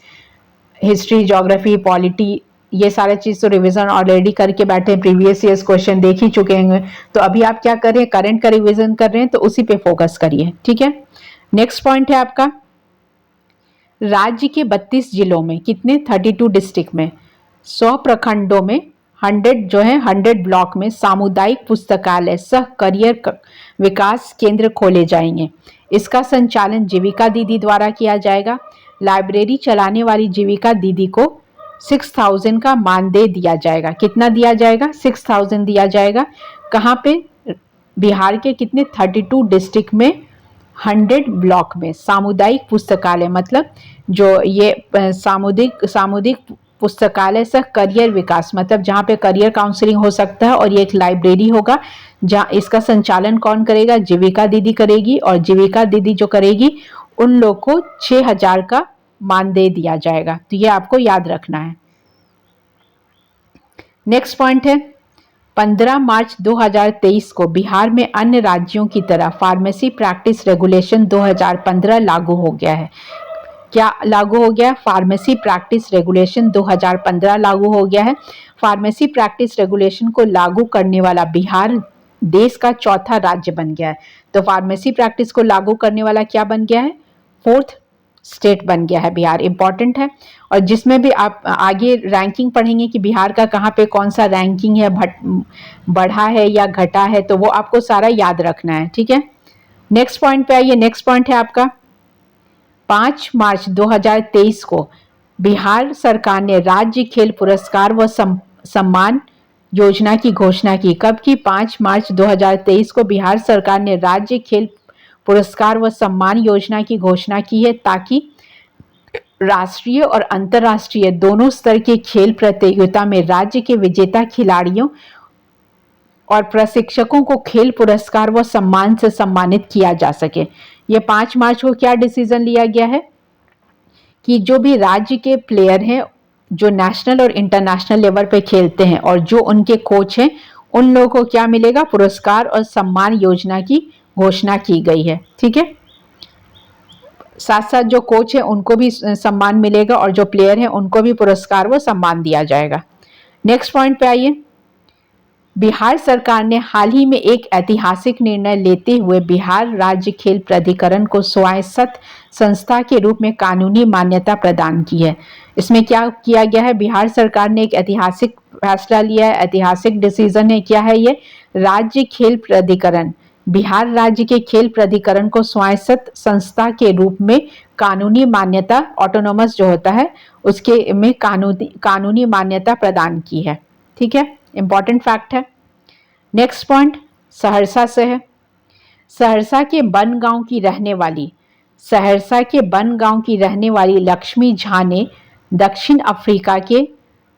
हिस्ट्री, ज्योग्राफी, पॉलिटी, ये सारे चीज़ तो रिवीजन ऑलरेडी करके बैठे हैं, प्रीवियस ईयर्स क्वेश्चन देख ही चुके हैं। तो अभी आप क्या कर रहे हैं? करंट का रिवीजन कर रहे हैं, तो उसी पे फोकस करिए। ठीक है, नेक्स्ट पॉइंट है आपका, राज्य के 32 जिलों में कितने? 32 डिस्ट्रिक्ट में 100 प्रखंडों में 100 जो है 100 ब्लॉक में सामुदायिक पुस्तकालय सह करियर विकास केंद्र खोले जाएंगे। इसका संचालन जीविका दीदी द्वारा किया जाएगा। लाइब्रेरी चलाने वाली जीविका दीदी को 6000 का मानदेय दिया जाएगा। कितना दिया जाएगा? 6000 दिया जाएगा। कहाँ पे? बिहार के कितने? 32 डिस्ट्रिक्ट में 100 ब्लॉक में सामुदायिक पुस्तकालय, मतलब जो ये सामुदायिक पुस्तकालय से करियर विकास, मतलब जहाँ पे करियर काउंसलिंग हो सकता है, और ये एक लाइब्रेरी होगा जहाँ इसका संचालन कौन करेगा? जीविका दीदी करेगी, और जीविका दीदी जो करेगी उन लोग को 6000 का मानदेय दिया जाएगा। तो ये आपको याद रखना है। नेक्स्ट पॉइंट है, 15 मार्च 2023 को बिहार में अन्य राज्यों की तरह फार्मेसी प्रैक्टिस रेगुलेशन 2015 लागू हो गया है। क्या लागू हो गया? फार्मेसी प्रैक्टिस रेगुलेशन 2015 लागू हो गया है। फार्मेसी प्रैक्टिस रेगुलेशन को लागू करने वाला बिहार देश का चौथा राज्य बन गया है। तो फार्मेसी प्रैक्टिस को लागू करने वाला क्या बन गया है? 4th स्टेट बन गया है बिहार। इंपॉर्टेंट है, और जिसमें भी आप आगे रैंकिंग पढ़ेंगे कि बिहार का कहाँ पे कौन सा रैंकिंग है, बढ़ा है या घटा है, तो वो आपको सारा याद रखना है। ठीक है, नेक्स्ट पॉइंट पे आइए। नेक्स्ट पॉइंट है आपका 5 मार्च 2023 को बिहार सरकार ने राज्य खेल पुरस्कार व सम्मान योजना की घोषणा की। कब की? 5 मार्च 2023 को बिहार सरकार ने राज्य खेल पुरस्कार व सम्मान योजना की घोषणा की है, ताकि राष्ट्रीय और अंतर्राष्ट्रीय दोनों स्तर के खेल प्रतियोगिता में राज्य के विजेता खिलाड़ियों और प्रशिक्षकों को खेल पुरस्कार व सम्मान से सम्मानित किया जा सके। ये 5 मार्च को क्या डिसीजन लिया गया है कि जो भी राज्य के प्लेयर हैं, जो नेशनल और इंटरनेशनल लेवल पे खेलते हैं और जो उनके कोच हैं, उन लोगों को क्या मिलेगा? पुरस्कार और सम्मान योजना की घोषणा की गई है। ठीक है, साथ साथ जो कोच है उनको भी सम्मान मिलेगा और जो प्लेयर है उनको भी पुरस्कार व सम्मान दिया जाएगा। नेक्स्ट पॉइंट पे आइए। बिहार सरकार ने हाल ही में एक ऐतिहासिक निर्णय लेते हुए बिहार राज्य खेल प्राधिकरण को स्वायत्त संस्था के रूप में कानूनी मान्यता प्रदान की है। इसमें क्या किया गया है? बिहार सरकार ने एक ऐतिहासिक फैसला लिया है, ऐतिहासिक डिसीजन है। क्या है ये? राज्य खेल प्राधिकरण, बिहार राज्य के खेल प्राधिकरण को स्वायत्त संस्था के रूप में कानूनी मान्यता, ऑटोनोमस जो होता है उसके में कानूनी मान्यता प्रदान की है। ठीक है, इंपॉर्टेंट फैक्ट है। नेक्स्ट पॉइंट सहरसा से है। सहरसा के बनगांव की रहने वाली लक्ष्मी झा ने दक्षिण अफ्रीका के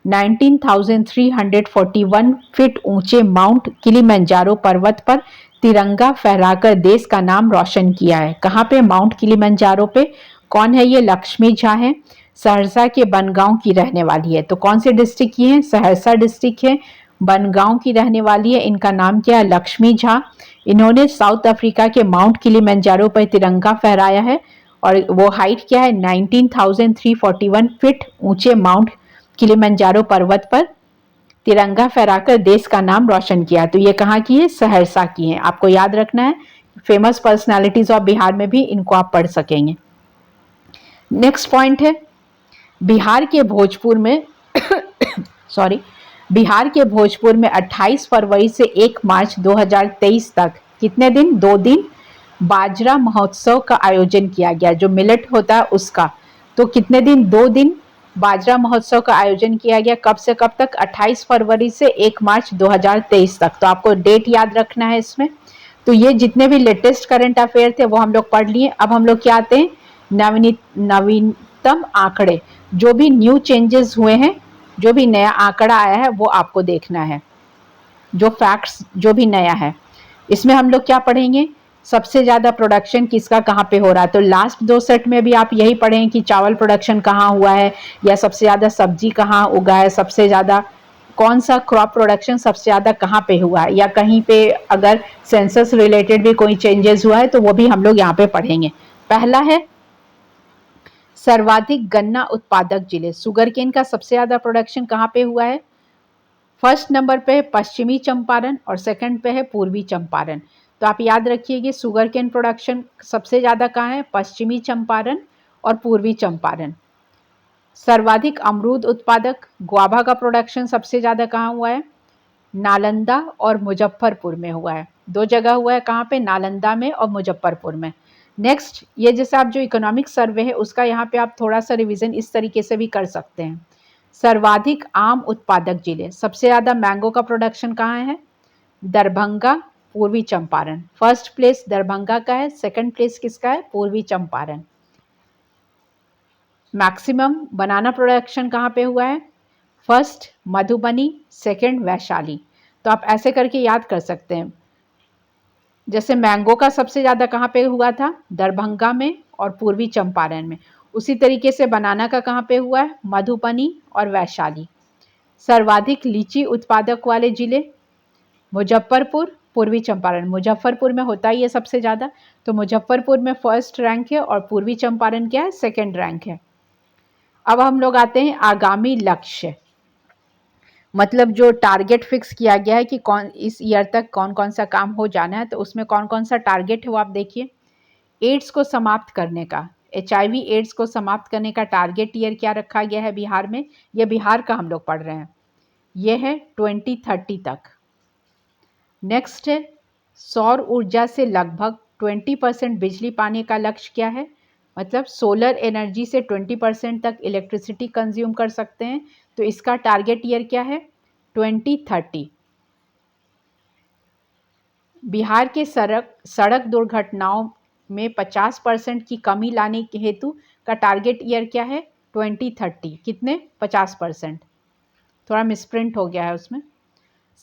19,341 फीट ऊंचे माउंट किलिमंजारो पर्वत पर तिरंगा फहराकर देश का नाम रोशन किया है। कहाँ पे? माउंट किलिमंजारो पे। कौन है ये? लक्ष्मी झा है, सहरसा के बनगांव की रहने वाली है। तो कौन से डिस्ट्रिक्ट की है? सहरसा डिस्ट्रिक्ट है, बनगांव की रहने वाली है। इनका नाम क्या है? लक्ष्मी झा। इन्होंने साउथ अफ्रीका के माउंट किलिमंजारो पर तिरंगा फहराया है और वो हाइट क्या है? 19,341 फीट ऊंचे माउंट किलिमंजारो पर्वत पर तिरंगा फहराकर देश का नाम रोशन किया। तो ये कहाँ की है? सहरसा की है। आपको याद रखना है, फेमस पर्सनालिटीज ऑफ बिहार में भी इनको आप पढ़ सकेंगे। नेक्स्ट पॉइंट है बिहार के भोजपुर में बिहार के भोजपुर में 28 फरवरी से 1 मार्च 2023 तक कितने दिन? 2 दिन बाजरा महोत्सव का आयोजन किया गया। जो मिलेट होता है उसका। तो कितने दिन? 2 दिन बाजरा महोत्सव का आयोजन किया गया। कब से कब तक? 28 फरवरी से 1 मार्च 2023 तक। तो आपको डेट याद रखना है इसमें। तो ये जितने भी लेटेस्ट करंट अफेयर थे वो हम लोग पढ़ लिए। अब हम लोग क्या आते हैं? नवीनतम आंकड़े, जो भी न्यू चेंजेस हुए हैं, जो भी नया आंकड़ा आया है वो आपको देखना है। जो फैक्ट्स जो भी नया है इसमें हम लोग क्या पढ़ेंगे? सबसे ज़्यादा प्रोडक्शन किसका कहाँ पे हो रहा है। तो लास्ट 2 सेट में भी आप यही पढ़ें कि चावल प्रोडक्शन कहाँ हुआ है, या सबसे ज़्यादा सब्जी कहाँ उगा है, सबसे ज़्यादा कौन सा क्रॉप प्रोडक्शन सबसे ज़्यादा कहाँ पे हुआ है, या कहीं पे अगर सेंसस रिलेटेड भी कोई चेंजेस हुआ है तो वो भी हम लोग यहाँ पे पढ़ेंगे। पहला है सर्वाधिक गन्ना उत्पादक जिले। शुगर केन का सबसे ज़्यादा प्रोडक्शन कहाँ पे हुआ है? फर्स्ट नंबर पे है पश्चिमी चंपारण और सेकंड पे है पूर्वी चंपारण। तो आप याद रखिए शुगर केन प्रोडक्शन सबसे ज़्यादा कहाँ है? पश्चिमी चंपारण और पूर्वी चंपारण। सर्वाधिक अमरूद उत्पादक ग्वाभा का प्रोडक्शन सबसे ज़्यादा कहाँ हुआ है? नालंदा और मुजफ्फरपुर में हुआ है। 2 जगह हुआ है। कहाँ पे? नालंदा में और मुजफ्फरपुर में। नेक्स्ट, ये जैसे आप जो इकोनॉमिक सर्वे है उसका यहाँ पे आप थोड़ा सा रिवीजन इस तरीके से भी कर सकते हैं। सर्वाधिक आम उत्पादक जिले, सबसे ज़्यादा मैंगो का प्रोडक्शन कहाँ है? दरभंगा, पूर्वी चंपारण। फर्स्ट प्लेस दरभंगा का है, सेकंड प्लेस किसका है? पूर्वी चंपारण। मैक्सिमम बनाना प्रोडक्शन कहाँ पे हुआ है? First Madhubani, second Vaishali. तो आप ऐसे करके याद कर सकते हैं। जैसे मैंगो का सबसे ज़्यादा कहाँ पे हुआ था? दरभंगा में और पूर्वी चंपारण में। उसी तरीके से बनाना का कहाँ पे हुआ है? मधुबनी और वैशाली। सर्वाधिक लीची उत्पादक वाले जिले मुजफ्फरपुर, पूर्वी चंपारण। मुजफ्फरपुर में होता ही है सबसे ज़्यादा, तो मुजफ्फरपुर में फर्स्ट रैंक है और पूर्वी चंपारण क्या है? सेकंड रैंक है। अब हम लोग आते हैं आगामी लक्ष्य, मतलब जो टारगेट फिक्स किया गया है कि कौन इस ईयर तक कौन कौन सा काम हो जाना है। तो उसमें कौन कौन सा टारगेट है वो आप देखिए। एड्स को समाप्त करने का, HIV एड्स को समाप्त करने का टारगेट ईयर क्या रखा गया है बिहार में? ये बिहार का हम लोग पढ़ रहे हैं। ये है 2030 तक। नेक्स्ट है सौर ऊर्जा से लगभग 20% बिजली पाने का लक्ष्य क्या है? मतलब सोलर एनर्जी से 20% तक इलेक्ट्रिसिटी कंज्यूम कर सकते हैं, तो इसका टारगेट ईयर क्या है? 2030। बिहार के सड़क दुर्घटनाओं में 50% की कमी लाने के हेतु का टारगेट ईयर क्या है? 2030। कितने? 50%। थोड़ा मिसप्रिंट हो गया है उसमें।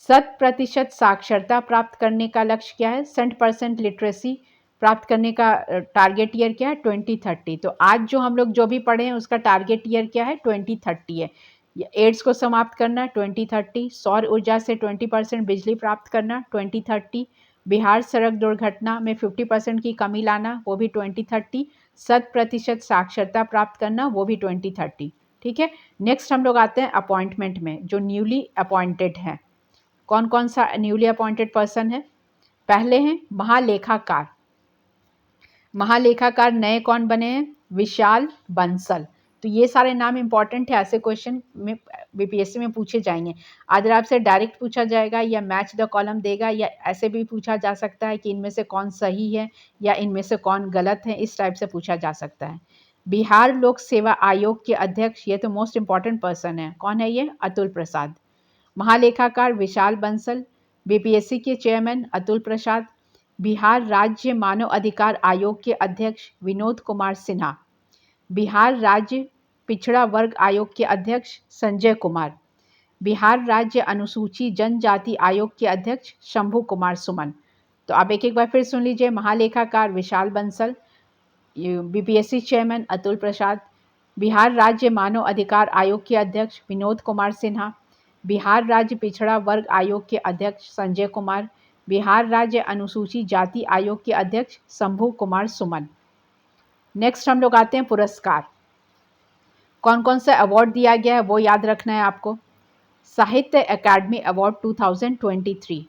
100% साक्षरता प्राप्त करने का लक्ष्य क्या है? 100% लिटरेसी प्राप्त करने का टारगेट ईयर क्या है? 2030। तो आज जो हम लोग जो भी पढ़े हैं उसका टारगेट ईयर क्या है? 2030 है। एड्स को समाप्त करना 2030, सौर ऊर्जा से 20% बिजली प्राप्त करना 2030, बिहार सड़क दुर्घटना में 50% की कमी लाना वो भी 2030, 100% साक्षरता प्राप्त करना वो भी 2030। ठीक है। नेक्स्ट हम लोग आते हैं अपॉइंटमेंट में, जो न्यूली अपॉइंटेड हैं। कौन कौन सा न्यूली अपॉइंटेड पर्सन है? पहले हैं महालेखाकार। महालेखाकार नए कौन बने हैं? विशाल बंसल। तो ये सारे नाम इंपॉर्टेंट है, ऐसे क्वेश्चन में बीपीएससी में पूछे जाएंगे। अगर आपसे डायरेक्ट पूछा जाएगा या मैच द कॉलम देगा, या ऐसे भी पूछा जा सकता है कि इनमें से कौन सही है या इनमें से कौन गलत है, इस टाइप से पूछा जा सकता है। बिहार लोक सेवा आयोग के अध्यक्ष, ये तो मोस्ट इंपॉर्टेंट पर्सन है। कौन है ये? अतुल प्रसाद। महालेखाकार विशाल बंसल, बीपीएससी के चेयरमैन अतुल प्रसाद, बिहार राज्य मानव अधिकार आयोग के अध्यक्ष विनोद कुमार सिन्हा, बिहार राज्य पिछड़ा वर्ग आयोग के अध्यक्ष संजय कुमार, बिहार राज्य अनुसूचित जनजाति आयोग के अध्यक्ष शंभू कुमार सुमन। तो आप एक एक बार फिर सुन लीजिए। महालेखाकार विशाल बंसल, बीपीएससी चेयरमैन अतुल प्रसाद, बिहार राज्य मानव अधिकार आयोग के अध्यक्ष विनोद कुमार सिन्हा, बिहार राज्य पिछड़ा वर्ग आयोग के अध्यक्ष संजय कुमार, बिहार राज्य अनुसूचित जाति आयोग के अध्यक्ष शंभू कुमार सुमन। नेक्स्ट हम लोग आते हैं पुरस्कार। कौन कौन सा अवार्ड दिया गया है वो याद रखना है आपको। साहित्य अकादमी अवार्ड 2023।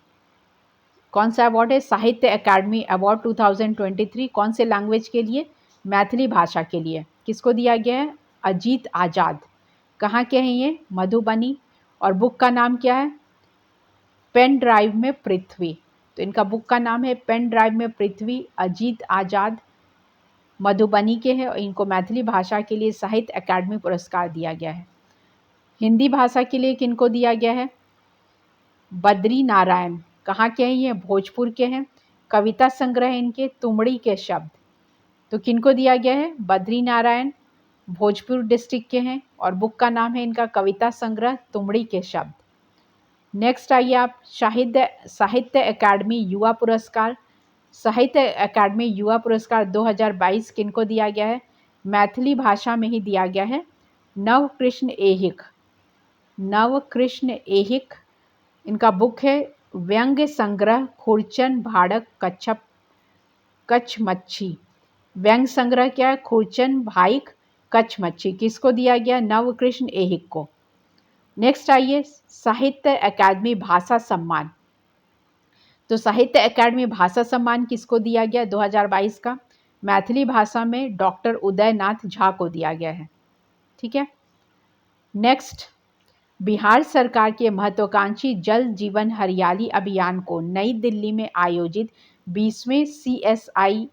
कौन सा अवार्ड है? साहित्य अकादमी अवार्ड 2023। कौन से लैंग्वेज के लिए? मैथिली भाषा के लिए। किसको दिया गया है? अजीत आजाद। कहाँ के हैं ये? मधुबनी। और बुक का नाम क्या है? पेन ड्राइव में पृथ्वी। तो इनका बुक का नाम है पेन ड्राइव में पृथ्वी। अजीत आजाद मधुबनी के हैं और इनको मैथिली भाषा के लिए साहित्य अकादमी पुरस्कार दिया गया है। हिंदी भाषा के लिए किनको दिया गया है? बद्री नारायण। कहाँ के हैं ये? भोजपुर के हैं। कविता संग्रह इनके तुमड़ी के शब्द। तो किनको दिया गया है? बद्री नारायण, भोजपुर डिस्ट्रिक्ट के हैं और बुक का नाम है इनका कविता संग्रह तुमड़ी के शब्द। नेक्स्ट आइए आप, साहित्य अकादमी युवा पुरस्कार। साहित्य अकादमी युवा पुरस्कार 2022 किनको दिया गया है? मैथिली भाषा में ही दिया गया है। नवकृष्ण ऐहिक। नवकृष्ण ऐहिक, इनका बुक है व्यंग्य संग्रह खुरचन भाड़क कच्छप कच्छ मच्छी। व्यंग्य संग्रह क्या है? खुरचन भाइक कच्छ मच्छी। किसको दिया गया? नवकृष्ण ऐहिक को। नेक्स्ट आइए, साहित्य अकादमी भाषा सम्मान। तो साहित्य अकादमी भाषा सम्मान किसको दिया गया 2022 का? मैथिली भाषा में डॉक्टर उदयनाथ झा को दिया गया है। ठीक है। नेक्स्ट, बिहार सरकार के महत्वाकांक्षी जल जीवन हरियाली अभियान को नई दिल्ली में आयोजित 20वें CSIRIG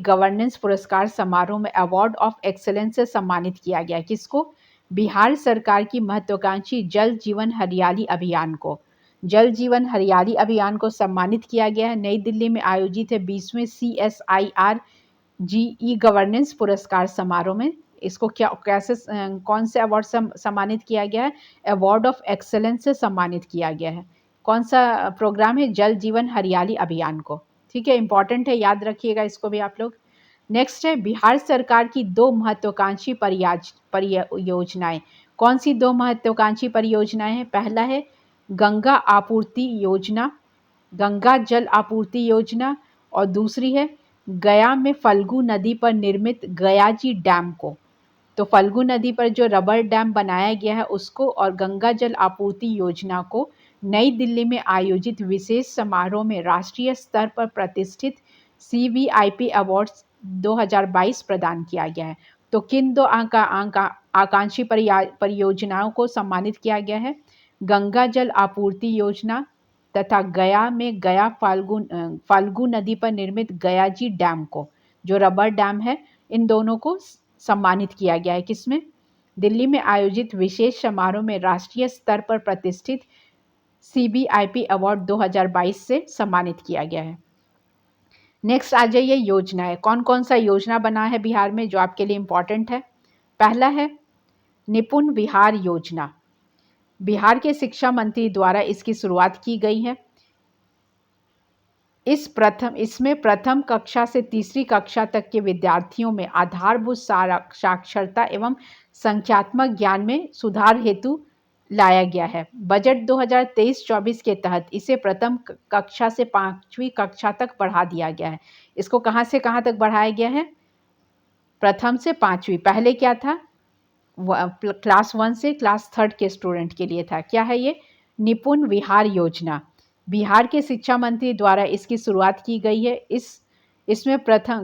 गवर्नेंस पुरस्कार समारोह में अवार्ड ऑफ एक्सीलेंस से सम्मानित किया गया। किसको? बिहार सरकार की महत्वाकांक्षी जल जीवन हरियाली अभियान को। जल जीवन हरियाली अभियान को सम्मानित किया गया है। नई दिल्ली में आयोजित है 20वें CSIRGE गवर्नेंस पुरस्कार समारोह में। इसको कौन से अवार्ड से सम्मानित किया गया है? अवार्ड ऑफ एक्सेलेंस से सम्मानित किया गया है। कौन सा प्रोग्राम है? जल जीवन हरियाली अभियान को। ठीक है, इंपॉर्टेंट है, याद रखिएगा इसको भी आप लोग। नेक्स्ट है, बिहार सरकार की 2 महत्वाकांक्षी परियोजनाएं। कौन सी 2 महत्वाकांक्षी परियोजनाएं हैं? पहला है गंगा आपूर्ति योजना, गंगा जल आपूर्ति योजना, और दूसरी है गया में फल्गु नदी पर निर्मित गयाजी डैम को। तो फल्गु नदी पर जो रबर डैम बनाया गया है उसको, और गंगा जल आपूर्ति योजना को नई दिल्ली में आयोजित विशेष समारोह में राष्ट्रीय स्तर पर प्रतिष्ठित CVIP अवार्ड्स 2022 प्रदान किया गया है। तो किन 2 आकांक्षी परियोजनाओं को सम्मानित किया गया है? गंगा जल आपूर्ति योजना तथा गया में गया फाल्गु नदी पर निर्मित गयाजी डैम को, जो रबर डैम है, इन दोनों को सम्मानित किया गया है। किसमें? दिल्ली में आयोजित विशेष समारोह में राष्ट्रीय स्तर पर प्रतिष्ठित CBIP अवार्ड 2022 से सम्मानित किया गया है। नेक्स्ट आ जाइए योजनाएं। कौन कौन सा योजना बना है बिहार में जो आपके लिए इंपॉर्टेंट है? पहला है निपुण बिहार योजना। बिहार के शिक्षा मंत्री द्वारा इसकी शुरुआत की गई है। इसमें प्रथम कक्षा से तीसरी कक्षा तक के विद्यार्थियों में आधारभूत साक्षरता एवं संख्यात्मक ज्ञान में सुधार हेतु लाया गया है। बजट 2023-24 के तहत इसे प्रथम कक्षा से 5वीं कक्षा तक बढ़ा दिया गया है। इसको कहाँ से कहाँ तक बढ़ाया गया है? प्रथम से 5वीं। पहले क्या था? क्लास 1 से क्लास 3 के स्टूडेंट के लिए था। क्या है ये? निपुण बिहार योजना। बिहार के शिक्षा मंत्री द्वारा इसकी शुरुआत की गई है। इसमें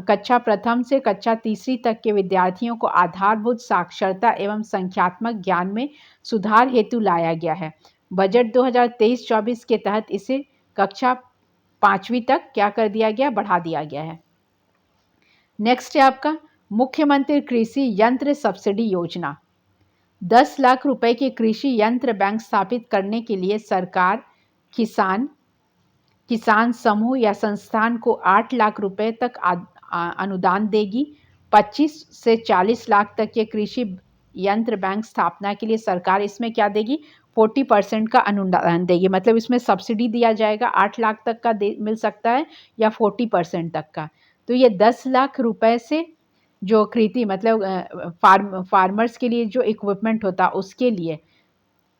कक्षा प्रथम से कक्षा तीसरी तक के विद्यार्थियों को आधारभूत साक्षरता एवं संख्यात्मक ज्ञान में सुधार हेतु लाया गया है। बजट 2023-24 के तहत इसे कक्षा 5वीं तक क्या कर दिया गया? बढ़ा दिया गया है। नेक्स्ट है आपका मुख्यमंत्री कृषि यंत्र सब्सिडी योजना। 10 लाख रुपए के कृषि यंत्र बैंक स्थापित करने के लिए सरकार किसान समूह या संस्थान को 8 लाख रुपए तक अनुदान देगी। 25 से 40 लाख तक के कृषि यंत्र बैंक स्थापना के लिए सरकार इसमें क्या देगी? 40% का अनुदान देगी। मतलब इसमें सब्सिडी दिया जाएगा। 8 लाख तक का मिल सकता है या 40% तक का। तो ये 10 लाख रुपए से जो कृषि मतलब फार्मर्स के लिए जो इक्विपमेंट होता उसके लिए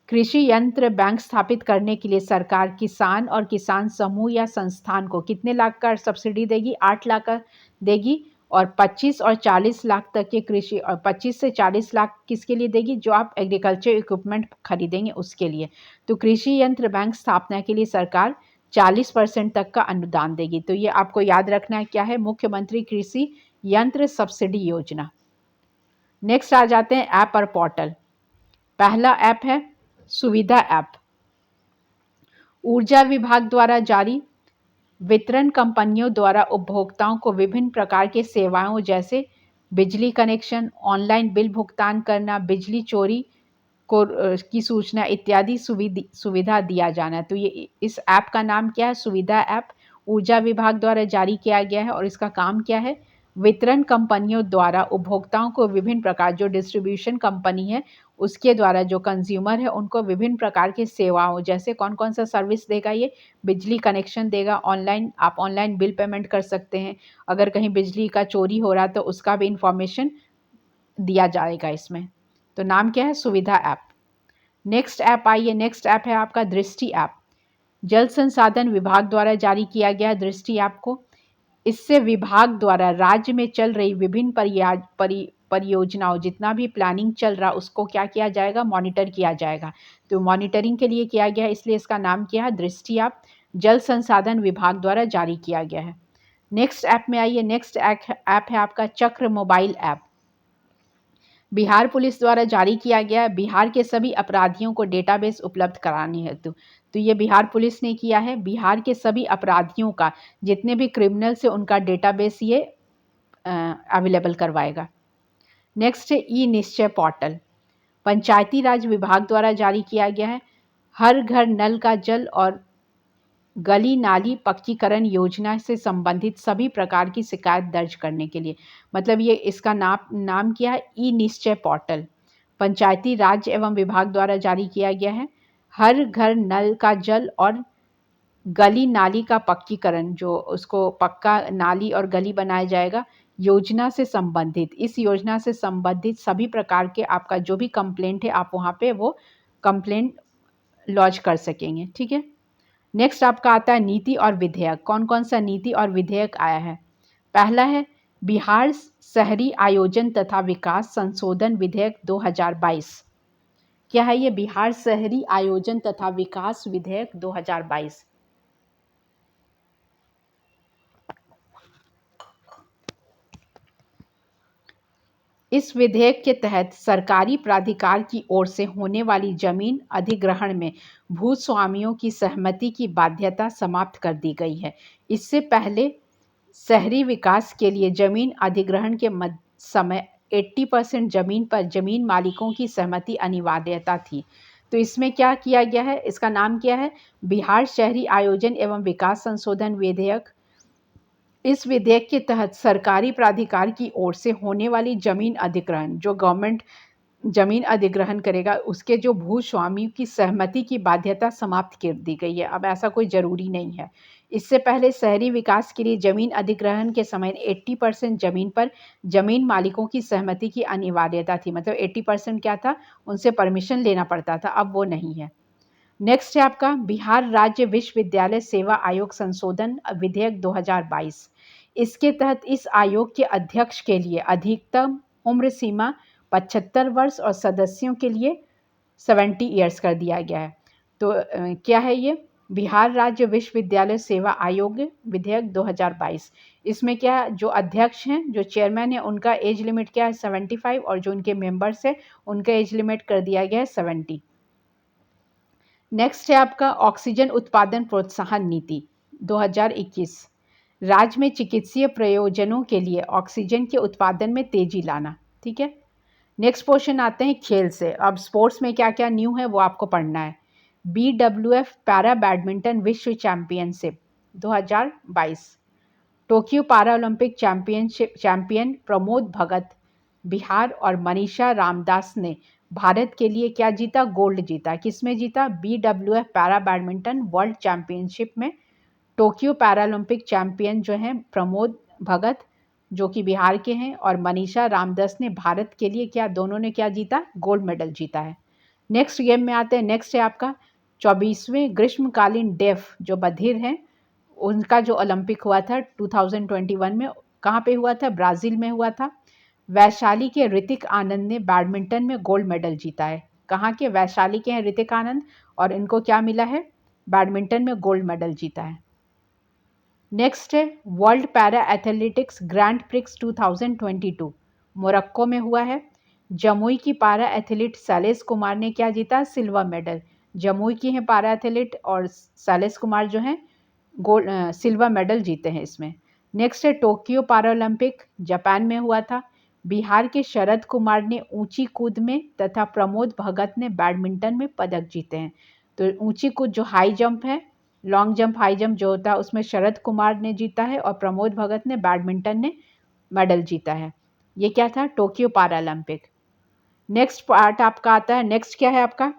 कृषि यंत्र बैंक स्थापित करने के लिए सरकार किसान और किसान समूह या संस्थान को कितने लाख का सब्सिडी देगी? 8 लाख का देगी। और 25 और 40 लाख तक के कृषि और 25 से 40 लाख किसके लिए देगी? जो आप एग्रीकल्चर इक्विपमेंट खरीदेंगे उसके लिए। तो कृषि यंत्र बैंक स्थापना के लिए सरकार 40% तक का अनुदान देगी। तो ये आपको याद रखना है क्या है? मुख्यमंत्री कृषि यंत्र सब्सिडी योजना। नेक्स्ट आ जाते हैं ऐप और पोर्टल। पहला ऐप है सुविधा ऐप। ऊर्जा विभाग द्वारा जारी वितरण कंपनियों द्वारा उपभोक्ताओं को विभिन्न प्रकार के सेवाओं जैसे बिजली कनेक्शन, ऑनलाइन बिल भुगतान करना, बिजली चोरी की सूचना इत्यादि सुविधा दिया जाना। तो ये इस ऐप का नाम क्या है? सुविधा ऐप। ऊर्जा विभाग द्वारा जारी किया गया है और इसका काम क्या है? वितरण कंपनियों द्वारा उपभोक्ताओं को विभिन्न प्रकार, जो डिस्ट्रीब्यूशन कंपनी है उसके द्वारा जो कंज्यूमर है उनको विभिन्न प्रकार की सेवाओं, जैसे कौन कौन सा सर्विस देगा ये? बिजली कनेक्शन देगा, आप ऑनलाइन बिल पेमेंट कर सकते हैं, अगर कहीं बिजली का चोरी हो रहा तो उसका भी इंफॉर्मेशन दिया जाएगा इसमें। तो नाम क्या है? सुविधा ऐप। नेक्स्ट ऐप आइए। नेक्स्ट ऐप है आपका दृष्टि ऐप। जल संसाधन विभाग द्वारा जारी किया गया दृष्टि ऐप को। इससे विभाग द्वारा राज्य में चल रही विभिन्न परियोजनाओं, जितना भी प्लानिंग चल रहा उसको क्या किया जाएगा? मॉनिटर किया जाएगा। तो मॉनिटरिंग के लिए किया गया है, इसलिए इसका नाम क्या है? दृष्टि ऐप। जल संसाधन विभाग द्वारा जारी किया गया है। नेक्स्ट ऐप में आइए। नेक्स्ट ऐप है आपका चक्र मोबाइल ऐप। बिहार पुलिस द्वारा जारी किया गया है बिहार के सभी अपराधियों को डेटाबेस उपलब्ध कराने हेतु। तो ये बिहार पुलिस ने किया है। बिहार के सभी अपराधियों का, जितने भी क्रिमिनल से, उनका डेटाबेस ये अवेलेबल करवाएगा। नेक्स्ट है ई निश्चय पोर्टल। पंचायती राज विभाग द्वारा जारी किया गया है। हर घर नल का जल और गली नाली पक्कीकरण योजना से संबंधित सभी प्रकार की शिकायत दर्ज करने के लिए। मतलब ये इसका नाम क्या है? ई निश्चय पोर्टल। पंचायती राज एवं विभाग द्वारा जारी किया गया है। हर घर नल का जल और गली नाली का पक्कीकरण, जो उसको पक्का नाली और गली बनाया जाएगा, योजना से संबंधित, इस योजना से संबंधित सभी प्रकार के आपका जो भी कंप्लेंट है आप वहाँ पे वो कंप्लेंट लॉन्च कर सकेंगे। ठीक है। नेक्स्ट आपका आता है नीति और विधेयक। कौन कौन सा नीति और विधेयक आया है? पहला है बिहार शहरी आयोजन तथा विकास संशोधन विधेयक 2022। क्या है ये? बिहार शहरी आयोजन तथा विकास विधेयक 2022। इस विधेयक के तहत सरकारी प्राधिकार की ओर से होने वाली जमीन अधिग्रहण में भूस्वामियों की सहमति की बाध्यता समाप्त कर दी गई है। इससे पहले शहरी विकास के लिए जमीन अधिग्रहण के समय 80% जमीन पर जमीन मालिकों की सहमति अनिवार्यता थी। तो इसमें क्या किया गया है, इसका नाम क्या है, बिहार शहरी आयोजन एवं विकास संशोधन विधेयक। इस विधेयक के तहत सरकारी प्राधिकार की ओर से होने वाली जमीन अधिग्रहण, जो गवर्नमेंट जमीन अधिग्रहण करेगा, उसके जो भूस्वामी की सहमति की बाध्यता समाप्त कर दी गई है। अब ऐसा कोई जरूरी नहीं है। इससे पहले शहरी विकास के लिए जमीन अधिग्रहण के समय 80% जमीन पर जमीन मालिकों की सहमति की अनिवार्यता थी। मतलब 80% क्या था, उनसे परमिशन लेना पड़ता था, अब वो नहीं है। नेक्स्ट है आपका बिहार राज्य विश्वविद्यालय सेवा आयोग संशोधन विधेयक 2022। इसके तहत इस आयोग के अध्यक्ष के लिए अधिकतम उम्र सीमा 75 वर्ष और सदस्यों के लिए 70 ईयर्स कर दिया गया है। तो क्या है ये, बिहार राज्य विश्वविद्यालय सेवा आयोग विधेयक 2022। इसमें क्या, जो अध्यक्ष हैं, जो चेयरमैन है, उनका एज लिमिट क्या है, 75, और जो उनके मेंबर्स हैं उनका एज लिमिट कर दिया गया है 70। नेक्स्ट है आपका ऑक्सीजन उत्पादन प्रोत्साहन नीति 2021। राज्य में चिकित्सीय प्रयोजनों के लिए ऑक्सीजन के उत्पादन में तेजी लाना। ठीक है। नेक्स्ट क्वेश्चन आते हैं खेल से। अब स्पोर्ट्स में क्या क्या न्यू है वो आपको पढ़ना है। BWF पैरा बैडमिंटन विश्व चैंपियनशिप 2022। टोक्यो पारा ओलंपिक चैंपियन प्रमोद भगत बिहार और मनीषा रामदास ने भारत के लिए क्या जीता, गोल्ड जीता। किसमें जीता, BWF para badminton world championship में। टोक्यो पैरालंपिक चैंपियन जो हैं प्रमोद भगत, जो कि बिहार के हैं, और मनीषा रामदास ने भारत के लिए क्या, दोनों ने क्या जीता, गोल्ड मेडल जीता है। नेक्स्ट गेम में आते हैं। नेक्स्ट है आपका 24वें ग्रीष्मकालीन डेफ जो बधिर हैं, उनका जो ओलंपिक हुआ था 2021 में, कहाँ पे हुआ था, ब्राज़ील में हुआ था। वैशाली के ऋतिक आनंद ने बैडमिंटन में गोल्ड मेडल जीता है। कहाँ के, वैशाली के हैं ऋतिक आनंद, और इनको क्या मिला है, बैडमिंटन में गोल्ड मेडल जीता है। नेक्स्ट है world para athletics grand prix 2022 Morocco में हुआ है। जमुई की पैरा एथलीट शैलेश कुमार ने क्या जीता, सिल्वर मेडल। जमुई की हैं पैरा एथलीट, और शैलेश कुमार जो हैं गोल्ड सिल्वर मेडल जीते हैं इसमें। नेक्स्ट है टोक्यो पैरालंपिक जापान में हुआ था। बिहार के शरद कुमार ने ऊंची कूद में तथा प्रमोद भगत ने बैडमिंटन में पदक जीते हैं। तो ऊंची कूद जो हाई जंप है, लॉन्ग जंप हाई जंप जो होता है, उसमें शरद कुमार ने जीता है, और प्रमोद भगत ने बैडमिंटन ने मेडल जीता है। ये क्या था, टोक्यो पैरालंपिक। नेक्स्ट पार्ट आपका आता है। नेक्स्ट क्या है आपका,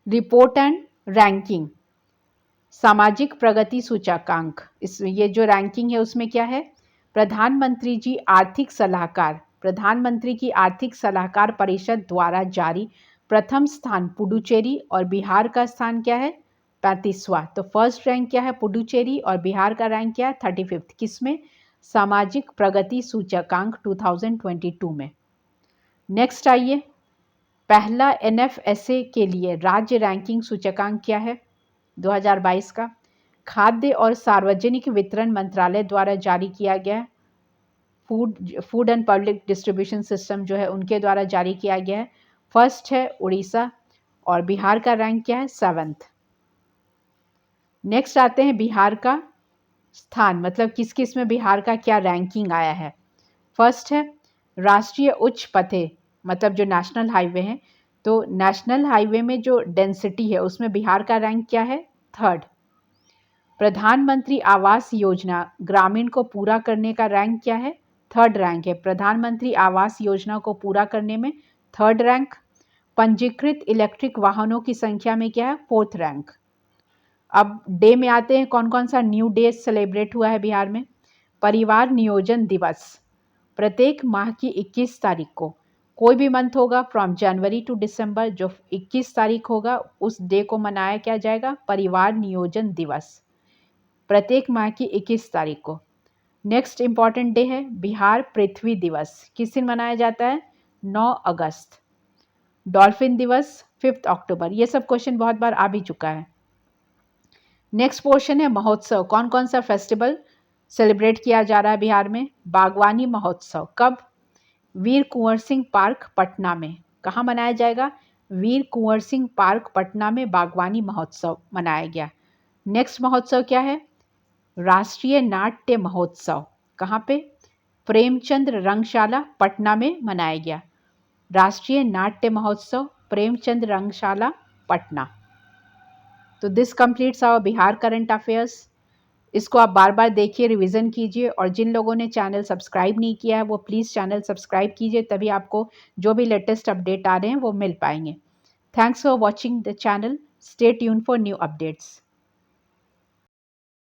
रिपोर्ट एंड रैंकिंग सामाजिक प्रगति सूचकांक। इस ये जो रैंकिंग है उसमें क्या है, प्रधानमंत्री जी आर्थिक सलाहकार, प्रधानमंत्री की आर्थिक सलाहकार परिषद द्वारा जारी प्रथम स्थान पुडुचेरी, और बिहार का स्थान क्या है, 35वां। तो फर्स्ट रैंक क्या है, पुडुचेरी, और बिहार का रैंक क्या है, 35th। किसमें, सामाजिक प्रगति सूचकांक 2022 में। नेक्स्ट आइए, पहला NFSA के लिए राज्य रैंकिंग सूचकांक क्या है 2022 का, खाद्य और सार्वजनिक वितरण मंत्रालय द्वारा जारी किया गया, food and public distribution system जो है उनके द्वारा जारी किया गया है। फर्स्ट है उड़ीसा, और बिहार का रैंक क्या है, 7th। नेक्स्ट आते हैं बिहार का स्थान, मतलब किस किस में बिहार का क्या रैंकिंग आया है। फर्स्ट है राष्ट्रीय उच्च पथे, मतलब जो नेशनल हाईवे हैं, तो नेशनल हाईवे में जो डेंसिटी है उसमें बिहार का रैंक क्या है, 3rd। प्रधानमंत्री आवास योजना ग्रामीण को पूरा करने का रैंक क्या है, 3rd रैंक है। प्रधानमंत्री आवास योजना को पूरा करने में 3rd रैंक। पंजीकृत इलेक्ट्रिक वाहनों की संख्या में क्या है, 4th रैंक। अब डे में आते हैं, कौन कौन सा न्यू डे सेलिब्रेट हुआ है बिहार में। परिवार नियोजन दिवस प्रत्येक माह की 21 तारीख को, कोई भी मंथ होगा फ्रॉम जनवरी टू दिसंबर, जो 21 तारीख होगा उस डे को मनाया क्या जाएगा, परिवार नियोजन दिवस, प्रत्येक माह की 21 तारीख को। नेक्स्ट इंपॉर्टेंट डे है बिहार पृथ्वी दिवस, किस दिन मनाया जाता है, 9 अगस्त। डॉल्फिन दिवस 5 अक्टूबर। ये सब क्वेश्चन बहुत बार आ भी चुका है। नेक्स्ट पोर्शन है महोत्सव, कौन कौन सा फेस्टिवल सेलिब्रेट किया जा रहा है बिहार में। बागवानी महोत्सव कब, वीर कुंवर सिंह पार्क पटना में। कहाँ मनाया जाएगा? वीर कुंवर सिंह पार्क पटना में बागवानी महोत्सव मनाया गया। नेक्स्ट महोत्सव क्या है? राष्ट्रीय नाट्य महोत्सव। कहाँ पे? प्रेमचंद्र रंगशाला पटना में मनाया गया। राष्ट्रीय नाट्य महोत्सव प्रेमचंद रंगशाला पटना। तो this completes our Bihar current affairs. इसको आप बार बार देखिए, रिवीजन कीजिए, और जिन लोगों ने चैनल सब्सक्राइब नहीं किया है वो प्लीज़ चैनल सब्सक्राइब कीजिए, तभी आपको जो भी लेटेस्ट अपडेट आ रहे हैं वो मिल पाएंगे। Thanks for watching the channel. Stay tuned for new updates.